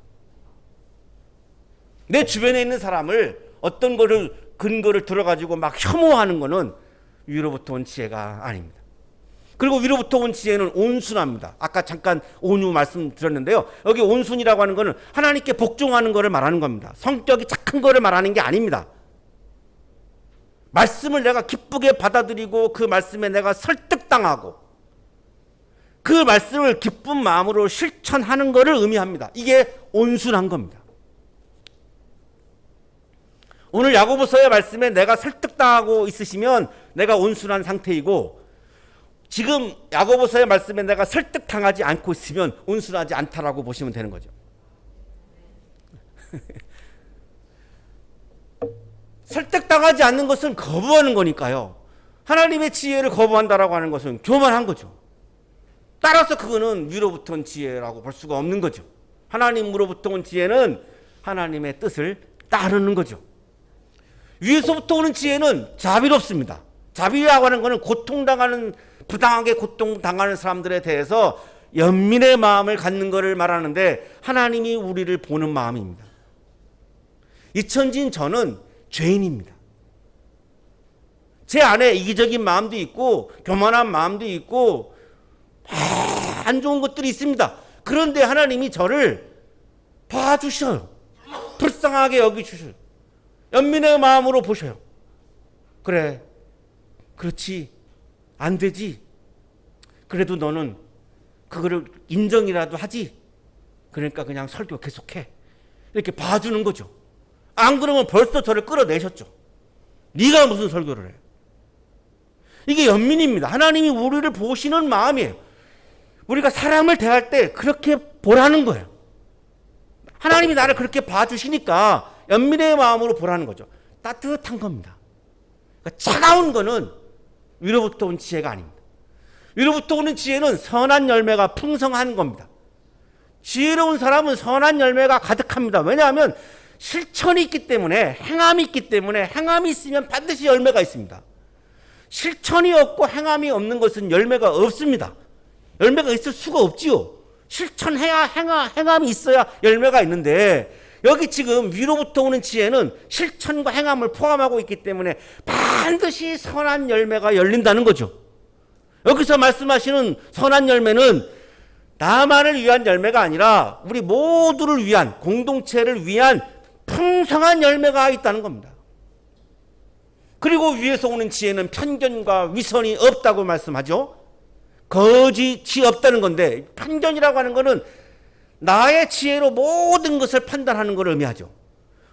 내 주변에 있는 사람을 어떤 거를 근거를 들어가지고 막 혐오하는 거는 위로부터 온 지혜가 아닙니다. 그리고 위로부터 온 지혜는 온순합니다. 아까 잠깐 온유 말씀드렸는데요. 여기 온순이라고 하는 거는 하나님께 복종하는 거를 말하는 겁니다. 성격이 착한 거를 말하는 게 아닙니다. 말씀을 내가 기쁘게 받아들이고 그 말씀에 내가 설득당하고 그 말씀을 기쁜 마음으로 실천하는 것을 의미합니다. 이게 온순한 겁니다. 오늘 야고보서의 말씀에 내가 설득당하고 있으시면 내가 온순한 상태이고, 지금 야고보서의 말씀에 내가 설득당하지 않고 있으면 온순하지 않다라고 보시면 되는 거죠. 설득당하지 않는 것은 거부하는 거니까요. 하나님의 지혜를 거부한다라고 하는 것은 교만한 거죠. 따라서 그거는 위로부터 온 지혜라고 볼 수가 없는 거죠. 하나님으로부터 온 지혜는 하나님의 뜻을 따르는 거죠. 위에서부터 오는 지혜는 자비롭습니다. 자비라고 하는 것은 고통당하는, 부당하게 고통당하는 사람들에 대해서 연민의 마음을 갖는 것을 말하는데, 하나님이 우리를 보는 마음입니다. 잊혀진 저는 죄인입니다. 제 안에 이기적인 마음도 있고 교만한 마음도 있고 안 좋은 것들이 있습니다. 그런데 하나님이 저를 봐주셔요. 불쌍하게 여기주셔요. 연민의 마음으로 보셔요. 그래, 그렇지, 안 되지. 그래도 너는 그거를 인정이라도 하지. 그러니까 그냥 설교 계속해. 이렇게 봐주는 거죠. 안 그러면 벌써 저를 끌어내셨죠. 네가 무슨 설교를 해. 이게 연민입니다. 하나님이 우리를 보시는 마음이에요. 우리가 사람을 대할 때 그렇게 보라는 거예요. 하나님이 나를 그렇게 봐주시니까 연민의 마음으로 보라는 거죠. 따뜻한 겁니다. 그러니까 차가운 거는 위로부터 온 지혜가 아닙니다. 위로부터 오는 지혜는 선한 열매가 풍성한 겁니다. 지혜로운 사람은 선한 열매가 가득합니다. 왜냐하면 실천이 있기 때문에, 행함이 있기 때문에, 행함이 있으면 반드시 열매가 있습니다. 실천이 없고 행함이 없는 것은 열매가 없습니다. 열매가 있을 수가 없지요. 실천해야 행함이 있어야 열매가 있는데, 여기 지금 위로부터 오는 지혜는 실천과 행함을 포함하고 있기 때문에 반드시 선한 열매가 열린다는 거죠. 여기서 말씀하시는 선한 열매는 나만을 위한 열매가 아니라 우리 모두를 위한, 공동체를 위한 풍성한 열매가 있다는 겁니다. 그리고 위에서 오는 지혜는 편견과 위선이 없다고 말씀하죠. 거짓이 없다는 건데, 편견이라고 하는 것은 나의 지혜로 모든 것을 판단하는 것을 의미하죠.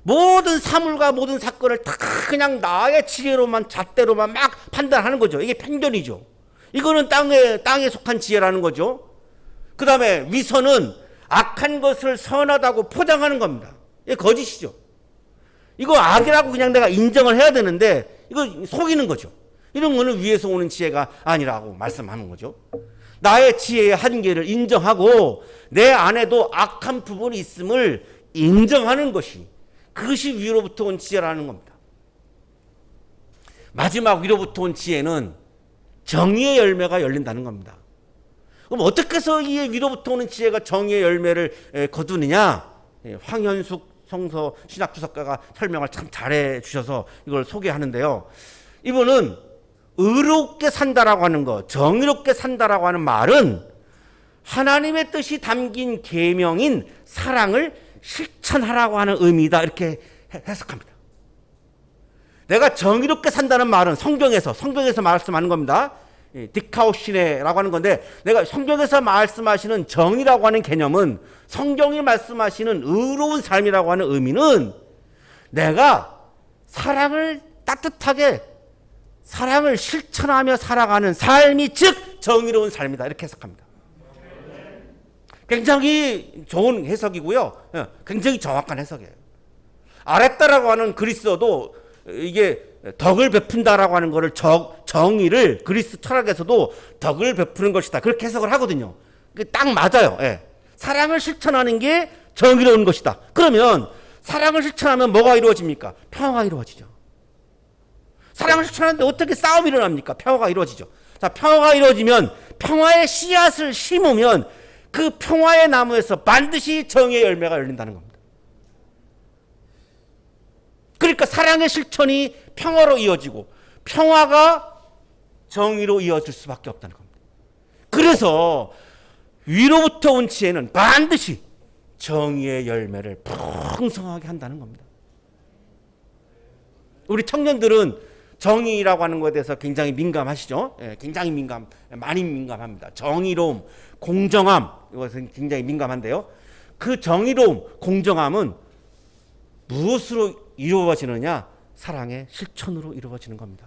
모든 사물과 모든 사건을 다 그냥 나의 지혜로만, 잣대로만 막 판단하는 거죠. 이게 편견이죠. 이거는 땅에 속한 지혜라는 거죠. 그 다음에 위선은 악한 것을 선하다고 포장하는 겁니다. 이게 거짓이죠. 이거 악이라고 그냥 내가 인정을 해야 되는데 이거 속이는 거죠. 이런 거는 위에서 오는 지혜가 아니라고 말씀하는 거죠. 나의 지혜의 한계를 인정하고 내 안에도 악한 부분이 있음을 인정하는 것이, 그것이 위로부터 온 지혜라는 겁니다. 마지막 위로부터 온 지혜는 정의의 열매가 열린다는 겁니다. 그럼 어떻게 해서 이 위로부터 오는 지혜가 정의의 열매를 거두느냐? 황현숙 성서 신학주석가가 설명을 참 잘해 주셔서 이걸 소개하는데요. 이분은 의롭게 산다라고 하는 거, 정의롭게 산다라고 하는 말은 하나님의 뜻이 담긴 계명인 사랑을 실천하라고 하는 의미다, 이렇게 해석합니다. 내가 정의롭게 산다는 말은 성경에서 말씀하는 겁니다. 디카오시네라고 하는 건데, 내가 성경에서 말씀하시는 정의라고 하는 개념은 성경이 말씀하시는 의로운 삶이라고 하는 의미는 내가 사랑을 따뜻하게, 사랑을 실천하며 살아가는 삶이 즉 정의로운 삶이다, 이렇게 해석합니다. 굉장히 좋은 해석이고요. 굉장히 정확한 해석이에요. 아레타라고 하는 그리스어도 이게 덕을 베푼다라고 하는 거를 정의를 그리스 철학에서도 덕을 베푸는 것이다, 그렇게 해석을 하거든요. 딱 맞아요. 예. 사랑을 실천하는 게 정의로운 것이다. 그러면 사랑을 실천하면 뭐가 이루어집니까? 평화가 이루어지죠. 사랑을 실천하는데 어떻게 싸움이 일어납니까? 평화가 이루어지죠. 자, 평화가 이루어지면, 평화의 씨앗을 심으면 그 평화의 나무에서 반드시 정의의 열매가 열린다는 겁니다. 그러니까 사랑의 실천이 평화로 이어지고 평화가 정의로 이어질 수밖에 없다는 겁니다. 그래서 위로부터 온 지혜는 반드시 정의의 열매를 풍성하게 한다는 겁니다. 우리 청년들은 정의라고 하는 것에 대해서 굉장히 민감하시죠? 예, 굉장히 많이 민감합니다. 정의로움, 공정함, 이것은 굉장히 민감한데요. 그 정의로움, 공정함은 무엇으로 이루어지느냐? 사랑의 실천으로 이루어지는 겁니다.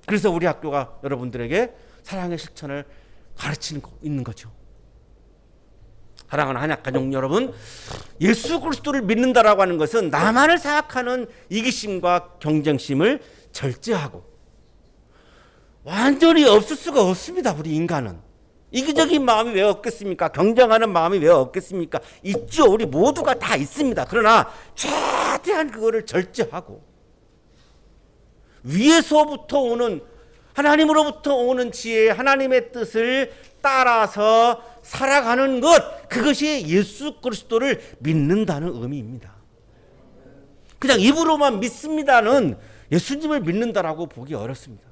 그래서 우리 학교가 여러분들에게 사랑의 실천을 가르치는 있는 거죠. 사랑하는 한약가족 여러분, 예수 그리스도를 믿는다라고 하는 것은 나만을 생각하는 이기심과 경쟁심을 절제하고, 완전히 없을 수가 없습니다. 우리 인간은 이기적인 마음이 왜 없겠습니까? 경쟁하는 마음이 왜 없겠습니까? 있죠. 우리 모두가 다 있습니다. 그러나 최대한 그거를 절제하고 위에서부터 오는, 하나님으로부터 오는 지혜, 하나님의 뜻을 따라서 살아가는 것, 그것이 예수 그리스도를 믿는다는 의미입니다. 그냥 입으로만 믿습니다는 예수님을 믿는다라고 보기 어렵습니다.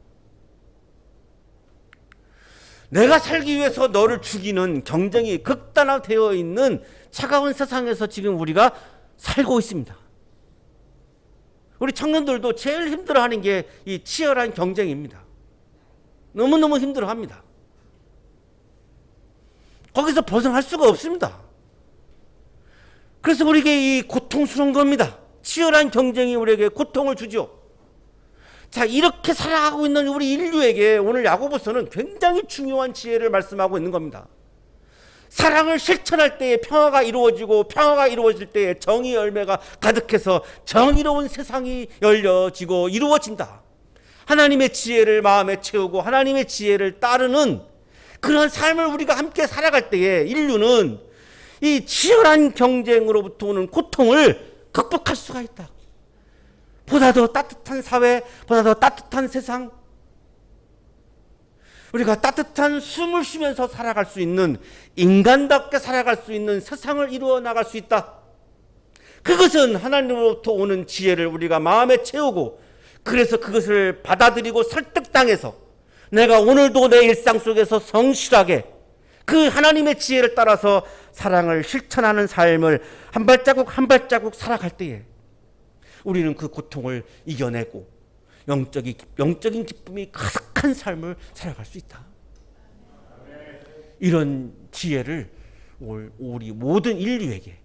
내가 살기 위해서 너를 죽이는 경쟁이 극단화되어 있는 차가운 세상에서 지금 우리가 살고 있습니다. 우리 청년들도 제일 힘들어하는 게 이 치열한 경쟁입니다. 너무너무 힘들어합니다. 거기서 벗어날 수가 없습니다. 그래서 우리에게 이 고통스러운 겁니다. 치열한 경쟁이 우리에게 고통을 주죠. 자, 이렇게 살아가고 있는 우리 인류에게 오늘 야고보서는 굉장히 중요한 지혜를 말씀하고 있는 겁니다. 사랑을 실천할 때에 평화가 이루어지고 평화가 이루어질 때에 정의 열매가 가득해서 정의로운 세상이 열려지고 이루어진다. 하나님의 지혜를 마음에 채우고 하나님의 지혜를 따르는 그런 삶을 우리가 함께 살아갈 때에 인류는 이 치열한 경쟁으로부터 오는 고통을 극복할 수가 있다. 보다 더 따뜻한 사회, 보다 더 따뜻한 세상, 우리가 따뜻한 숨을 쉬면서 살아갈 수 있는, 인간답게 살아갈 수 있는 세상을 이루어 나갈 수 있다. 그것은 하나님으로부터 오는 지혜를 우리가 마음에 채우고, 그래서 그것을 받아들이고 설득당해서 내가 오늘도 내 일상 속에서 성실하게 그 하나님의 지혜를 따라서 사랑을 실천하는 삶을 한 발자국 한 발자국 살아갈 때에 우리는 그 고통을 이겨내고 영적인 기쁨이 가득한 삶을 살아갈 수 있다. 이런 지혜를 우리 모든 인류에게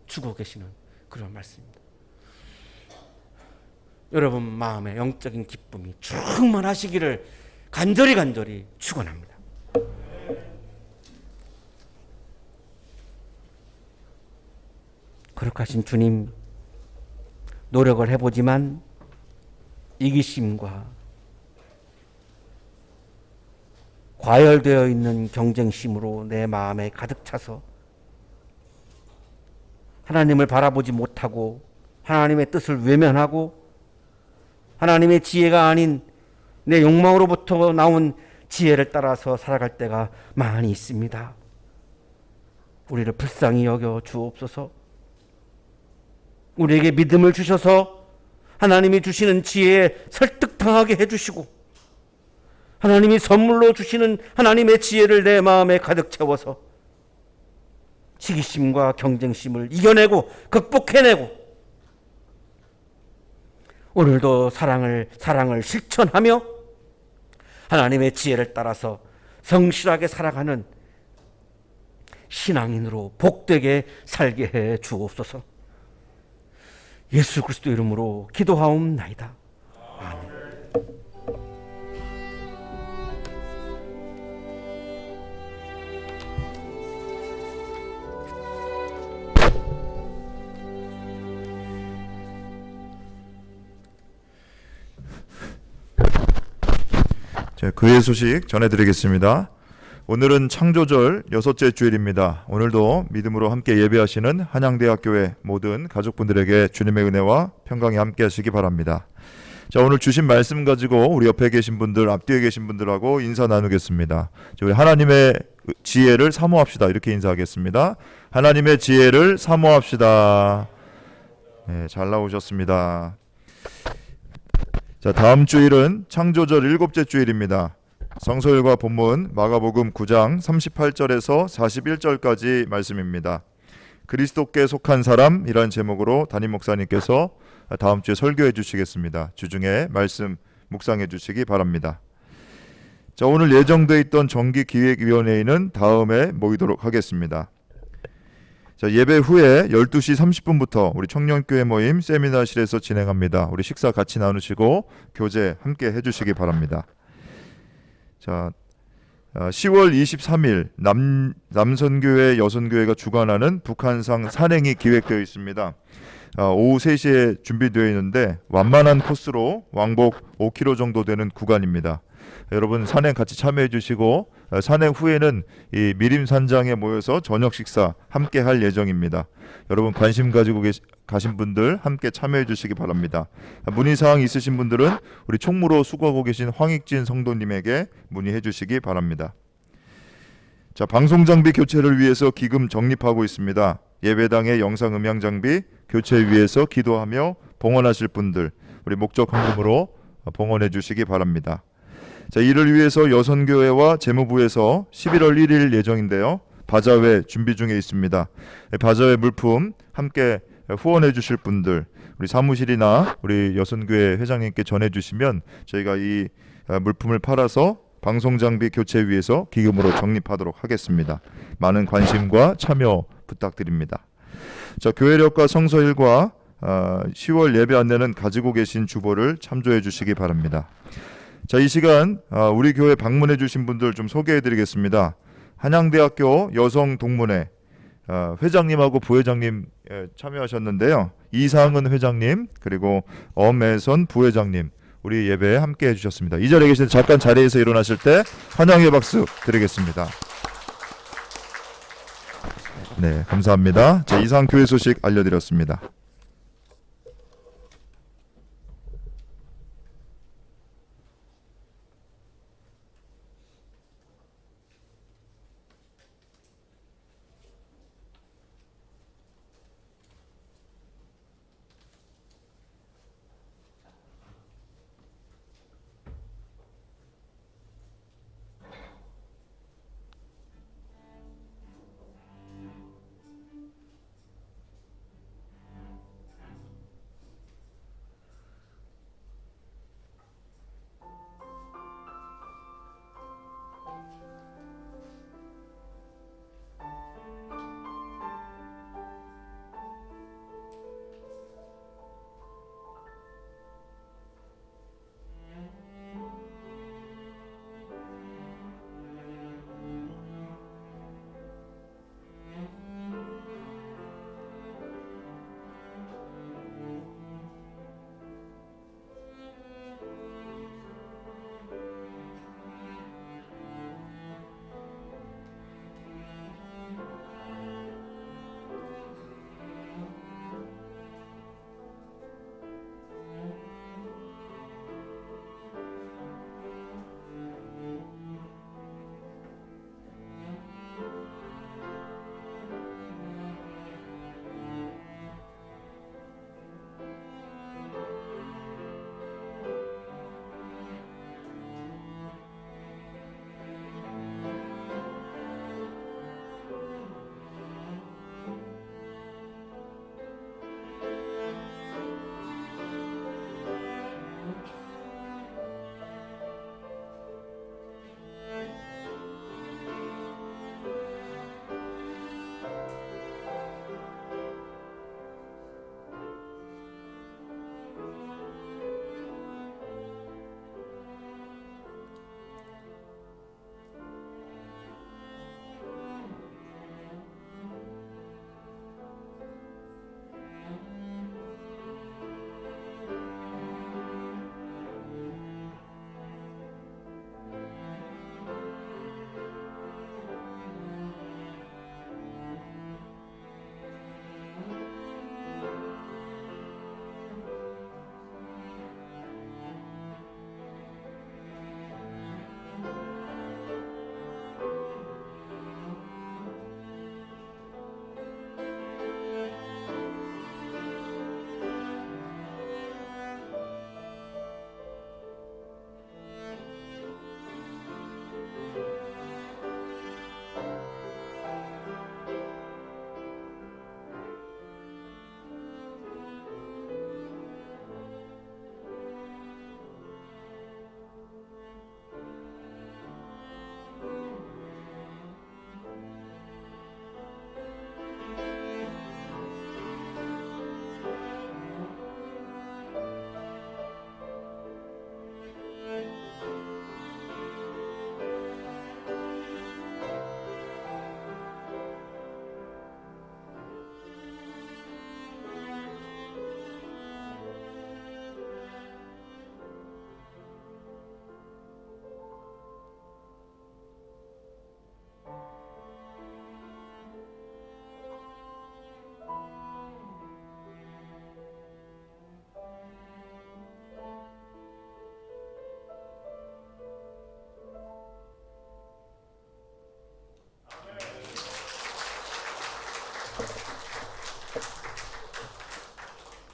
주고 계시는 그런 말씀입니다. 여러분 마음에 영적인 기쁨이 충만하시기를 간절히 축원합니다. 거룩하신 주님, 노력을 해보지만 이기심과 과열되어 있는 경쟁심으로 내 마음에 가득 차서 하나님을 바라보지 못하고 하나님의 뜻을 외면하고 하나님의 지혜가 아닌 내 욕망으로부터 나온 지혜를 따라서 살아갈 때가 많이 있습니다. 우리를 불쌍히 여겨 주옵소서. 우리에게 믿음을 주셔서 하나님이 주시는 지혜에 설득당하게 해주시고 하나님이 선물로 주시는 하나님의 지혜를 내 마음에 가득 채워서 시기심과 경쟁심을 이겨내고 극복해내고 오늘도 사랑을 실천하며 하나님의 지혜를 따라서 성실하게 살아가는 신앙인으로 복되게 살게 해 주옵소서. 예수 그리스도 이름으로 기도하옵나이다. 아멘. 그의 소식 전해드리겠습니다. 오늘은 창조절 6째 주일입니다. 오늘도 믿음으로 함께 예배하시는 한양대학교의 모든 가족분들에게 주님의 은혜와 평강이 함께 하시기 바랍니다. 자, 오늘 주신 말씀 가지고 우리 옆에 계신 분들, 앞뒤에 계신 분들하고 인사 나누겠습니다. 우리 하나님의 지혜를 사모합시다. 이렇게 인사하겠습니다. 하나님의 지혜를 사모합시다. 네, 잘 나오셨습니다. 자, 다음 주일은 창조절 7째 주일입니다. 성서일과 본문 마가복음 9장 38절에서 41절까지 말씀입니다. 그리스도께 속한 사람이라는 제목으로 담임 목사님께서 다음 주에 설교해 주시겠습니다. 주중에 말씀 묵상해 주시기 바랍니다. 자, 오늘 예정되어 있던 정기기획위원회의는 다음에 모이도록 하겠습니다. 자, 예배 후에 12시 30분부터 우리 청년교회 모임 세미나실에서 진행합니다. 우리 식사 같이 나누시고 교제 함께 해주시기 바랍니다. 자, 10월 23일 남선교회 여선교회가 주관하는 북한상 산행이 기획되어 있습니다. 오후 3시에 준비되어 있는데 완만한 코스로 왕복 5km 정도 되는 구간입니다. 여러분 산행 같이 참여해 주시고 산행 후에는 이 미림산장에 모여서 저녁 식사 함께 할 예정입니다. 여러분 관심 가지고 가신 분들 함께 참여해 주시기 바랍니다. 문의사항 있으신 분들은 우리 총무로 수고하고 계신 황익진 성도님에게 문의해 주시기 바랍니다. 자, 방송장비 교체를 위해서 기금 적립하고 있습니다. 예배당의 영상 음향 장비 교체 위해서 기도하며 봉헌하실 분들 우리 목적 헌금으로 봉헌해 주시기 바랍니다. 자, 이를 위해서 여선교회와 재무부에서 11월 1일 예정인데요. 바자회 준비 중에 있습니다. 바자회 물품 함께 후원해 주실 분들 우리 사무실이나 우리 여선교회 회장님께 전해 주시면 저희가 이 물품을 팔아서 방송장비 교체 위해서 기금으로 적립하도록 하겠습니다. 많은 관심과 참여 부탁드립니다. 자, 교회력과 성서일과 10월 예배 안내는 가지고 계신 주보를 참조해 주시기 바랍니다. 자, 이 시간 우리 교회 방문해 주신 분들 좀 소개해 드리겠습니다. 한양대학교 여성동문회 회장님하고 부회장님 참여하셨는데요. 이상은 회장님 그리고 엄애선 부회장님 우리 예배에 함께 해주셨습니다. 이 자리에 계신 잠깐 자리에서 일어나실 때 환영의 박수 드리겠습니다. 네, 감사합니다. 자, 이상 교회 소식 알려드렸습니다.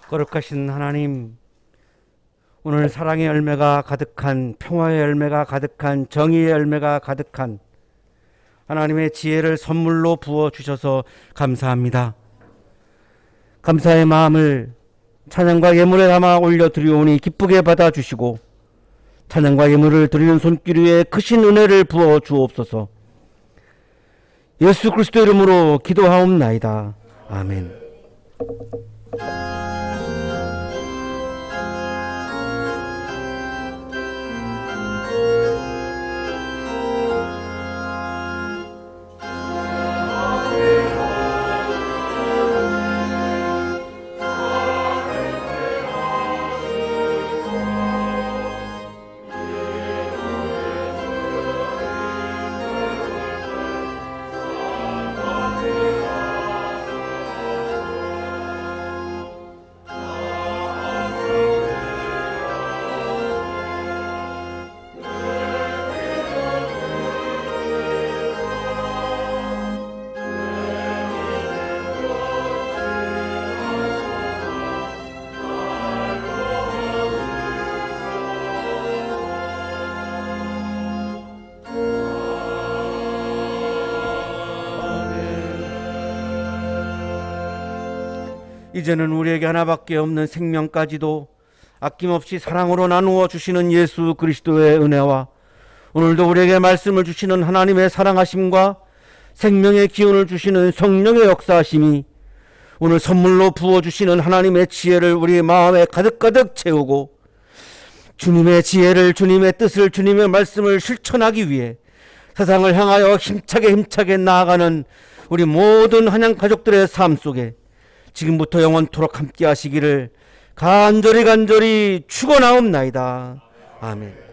거룩하신 하나님, 오늘 사랑의 열매가 가득한, 평화의 열매가 가득한, 정의의 열매가 가득한 하나님의 지혜를 선물로 부어주셔서 감사합니다. 감사의 마음을 찬양과 예물에 담아 올려드리오니 기쁘게 받아주시고 찬양과 예물을 드리는 손길 위에 크신 은혜를 부어 주옵소서. 예수 그리스도 이름으로 기도하옵나이다. 아멘. 이제는 우리에게 하나밖에 없는 생명까지도 아낌없이 사랑으로 나누어 주시는 예수 그리스도의 은혜와 오늘도 우리에게 말씀을 주시는 하나님의 사랑하심과 생명의 기운을 주시는 성령의 역사하심이 오늘 선물로 부어주시는 하나님의 지혜를 우리 마음에 가득가득 채우고 주님의 지혜를, 주님의 뜻을, 주님의 말씀을 실천하기 위해 세상을 향하여 힘차게 나아가는 우리 모든 한양 가족들의 삶 속에 지금부터 영원토록 함께 하시기를 간절히 축원하옵나이다. 아멘.